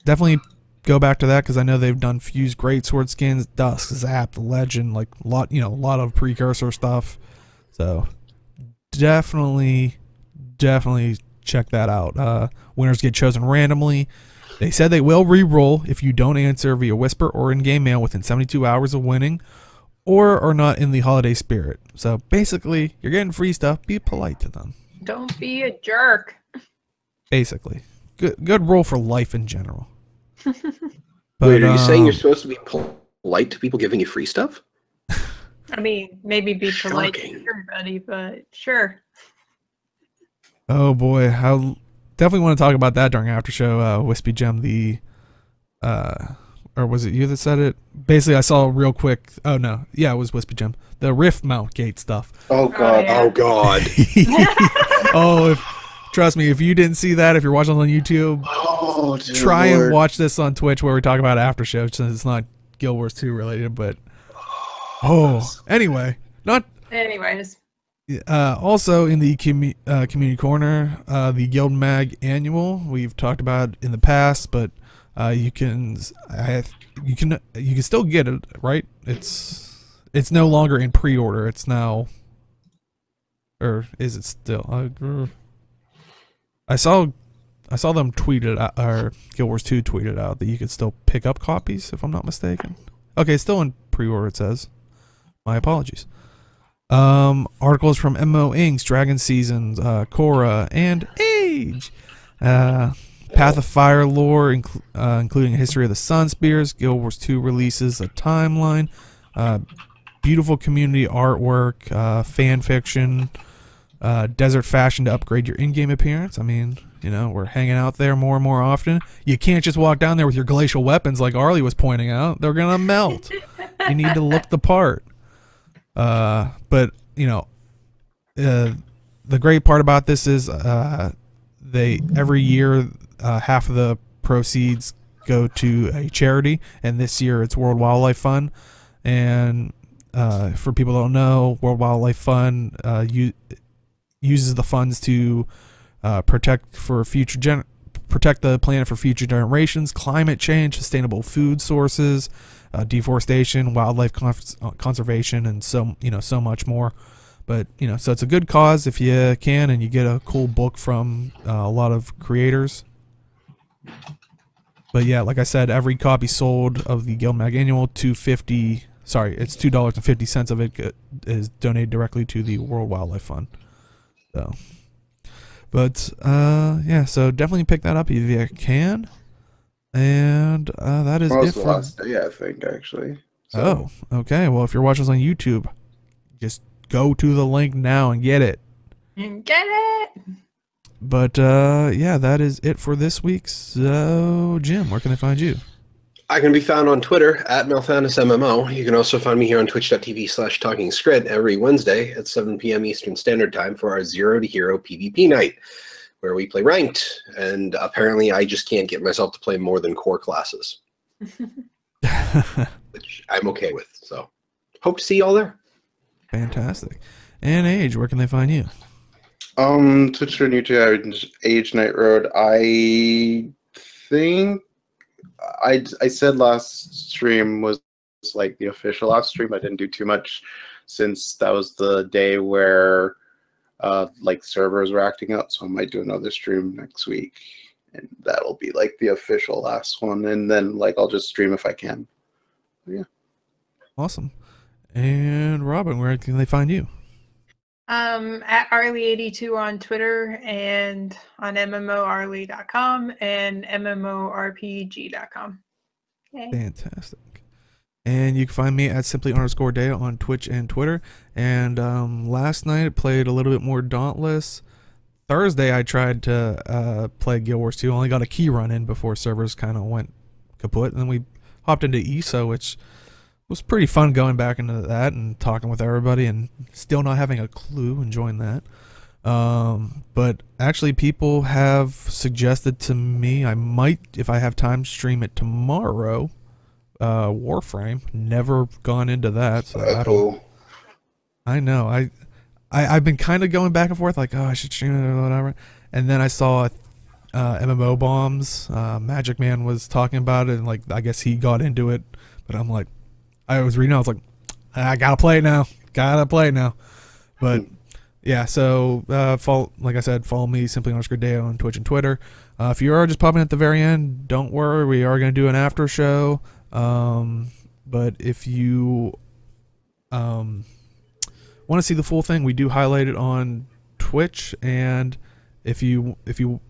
definitely go back to that because I know they've done Fused Greatsword skins, Dusk, Zap, Legend, like a lot of precursor stuff. So definitely check that out. Winners get chosen randomly. They said they will re-roll if you don't answer via whisper or in-game mail within 72 hours of winning, or are not in the holiday spirit. So basically, you're getting free stuff. Be polite to them. Don't be a jerk. Basically, good rule for life in general. But, wait, are you saying you're supposed to be polite to people giving you free stuff? I mean, maybe be polite to Shocking. everybody, but sure. Oh boy, I definitely want to talk about that during after show. Wispy Gem, or was it you that said it? Basically, I saw real quick. Oh no, yeah, it was Wispy Gem. The rift mount gate stuff. Oh god. yeah. Oh God. Oh, trust me, if you didn't see that, if you're watching on YouTube, Oh, dear try Lord. and watch this on Twitch where we talk about after show, since it's not Guild Wars 2 related. But anyway, not. Anyways. Also in the community corner, the Guild Mag annual we've talked about in the past, but you can still get it, right? It's no longer in pre-order. It's now, or is it still? I saw them tweet it out, or Guild Wars 2 tweeted out that you could still pick up copies, if I'm not mistaken. Okay, it's still in pre-order, it says. My apologies. Articles from MO Inks, Dragon Seasons, Korra, and Age. Path of Fire lore, including a history of the Sun Spears. Guild Wars 2 releases a timeline. Beautiful community artwork, fan fiction, desert fashion to upgrade your in-game appearance. I mean, we're hanging out there more and more often. You can't just walk down there with your glacial weapons like Arlie was pointing out. They're going to melt. You need to look the part. But the great part about this is they every year half of the proceeds go to a charity, and this year it's World Wildlife Fund. And for people who don't know, World Wildlife Fund uses the funds to protect the planet for future generations, climate change, sustainable food sources, deforestation, wildlife conservation, and so much more. But so it's a good cause if you can, and you get a cool book from a lot of creators. But yeah, like I said, every copy sold of the Guild Mag Annual, it's $2.50 of it is donated directly to the World Wildlife Fund. So, but yeah, so definitely pick that up if you can. And that is Well, it it's the for. last day, I think, actually. So, Oh, okay. Well, if you're watching us on YouTube, just go to the link now and get it. And get it! But yeah, that is it for this week. So, Jim, where can I find you? I can be found on Twitter at MelfanusMMO. You can also find me here on twitch.tv/TalkingSkrit every Wednesday at 7 p.m. Eastern Standard Time for our Zero to Hero PvP night, where we play ranked, and apparently I just can't get myself to play more than core classes, which I'm okay with. So, hope to see y'all there. Fantastic. And Age, where can they find you? Twitch and YouTube, Age Night Road. I think I said last stream was like the official last stream. I didn't do too much since that was the day where like servers were acting up, so I might do another stream next week, and that'll be like the official last one, and then like I'll just stream if I can. Yeah. Awesome. And Robin, where can they find you? At Arlie82 on Twitter and on MMORlie.com and MMORPG.com. Yay. Fantastic. And you can find me at simply_Dea on Twitch and Twitter. And last night I played a little bit more Dauntless. Thursday I tried to play Guild Wars 2. Only got a key run in before servers kind of went kaput. And then we hopped into ESO, which was pretty fun going back into that and talking with everybody and still not having a clue, enjoying that. But actually people have suggested to me I might, if I have time, stream it tomorrow. Warframe. Never gone into that, so I know. I've been kind of going back and forth, like, oh, I should stream it or whatever. And then I saw MMO Bombs. Magic Man was talking about it, and like I guess he got into it. But I'm like, I was reading, I was like, I gotta play it now. But yeah, so like I said, follow me simply_Dea on Twitch and Twitter. If you are just popping at the very end, don't worry, we are gonna do an after show. But if you want to see the full thing, we do highlight it on Twitch, and if you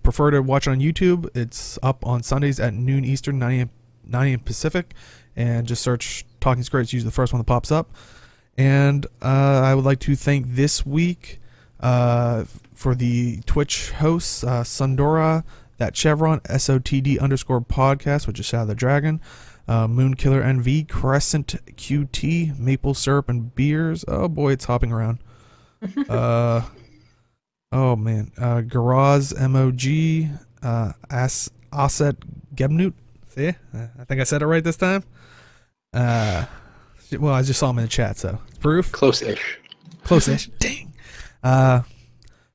prefer to watch it on YouTube, it's up on Sundays at noon Eastern, 9 a.m. Pacific, and just search Talking Skritt. It's usually the first one that pops up. And I would like to thank this week for the Twitch hosts, Sundora, That Chevron, SOTD_podcast, which is Shadow the Dragon, Moonkiller NV, Crescent QT, Maple Syrup and Beers. Oh boy, it's hopping around. Oh man, Garaz MOG, Asset Gebnut. See, I think I said it right this time. Well, I just saw him in the chat, so proof. Close-ish. Close-ish. Dang.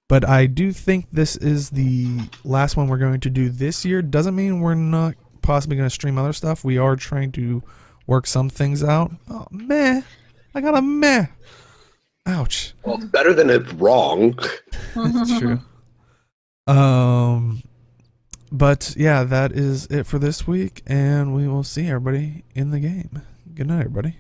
But I do think this is the last one we're going to do this year. Doesn't mean we're not possibly going to stream other stuff. We are trying to work some things out. Oh, meh. I got a meh. Ouch. Well, it's better than it's wrong. That's true. But yeah, that is it for this week, and we will see everybody in the game. Good night, everybody.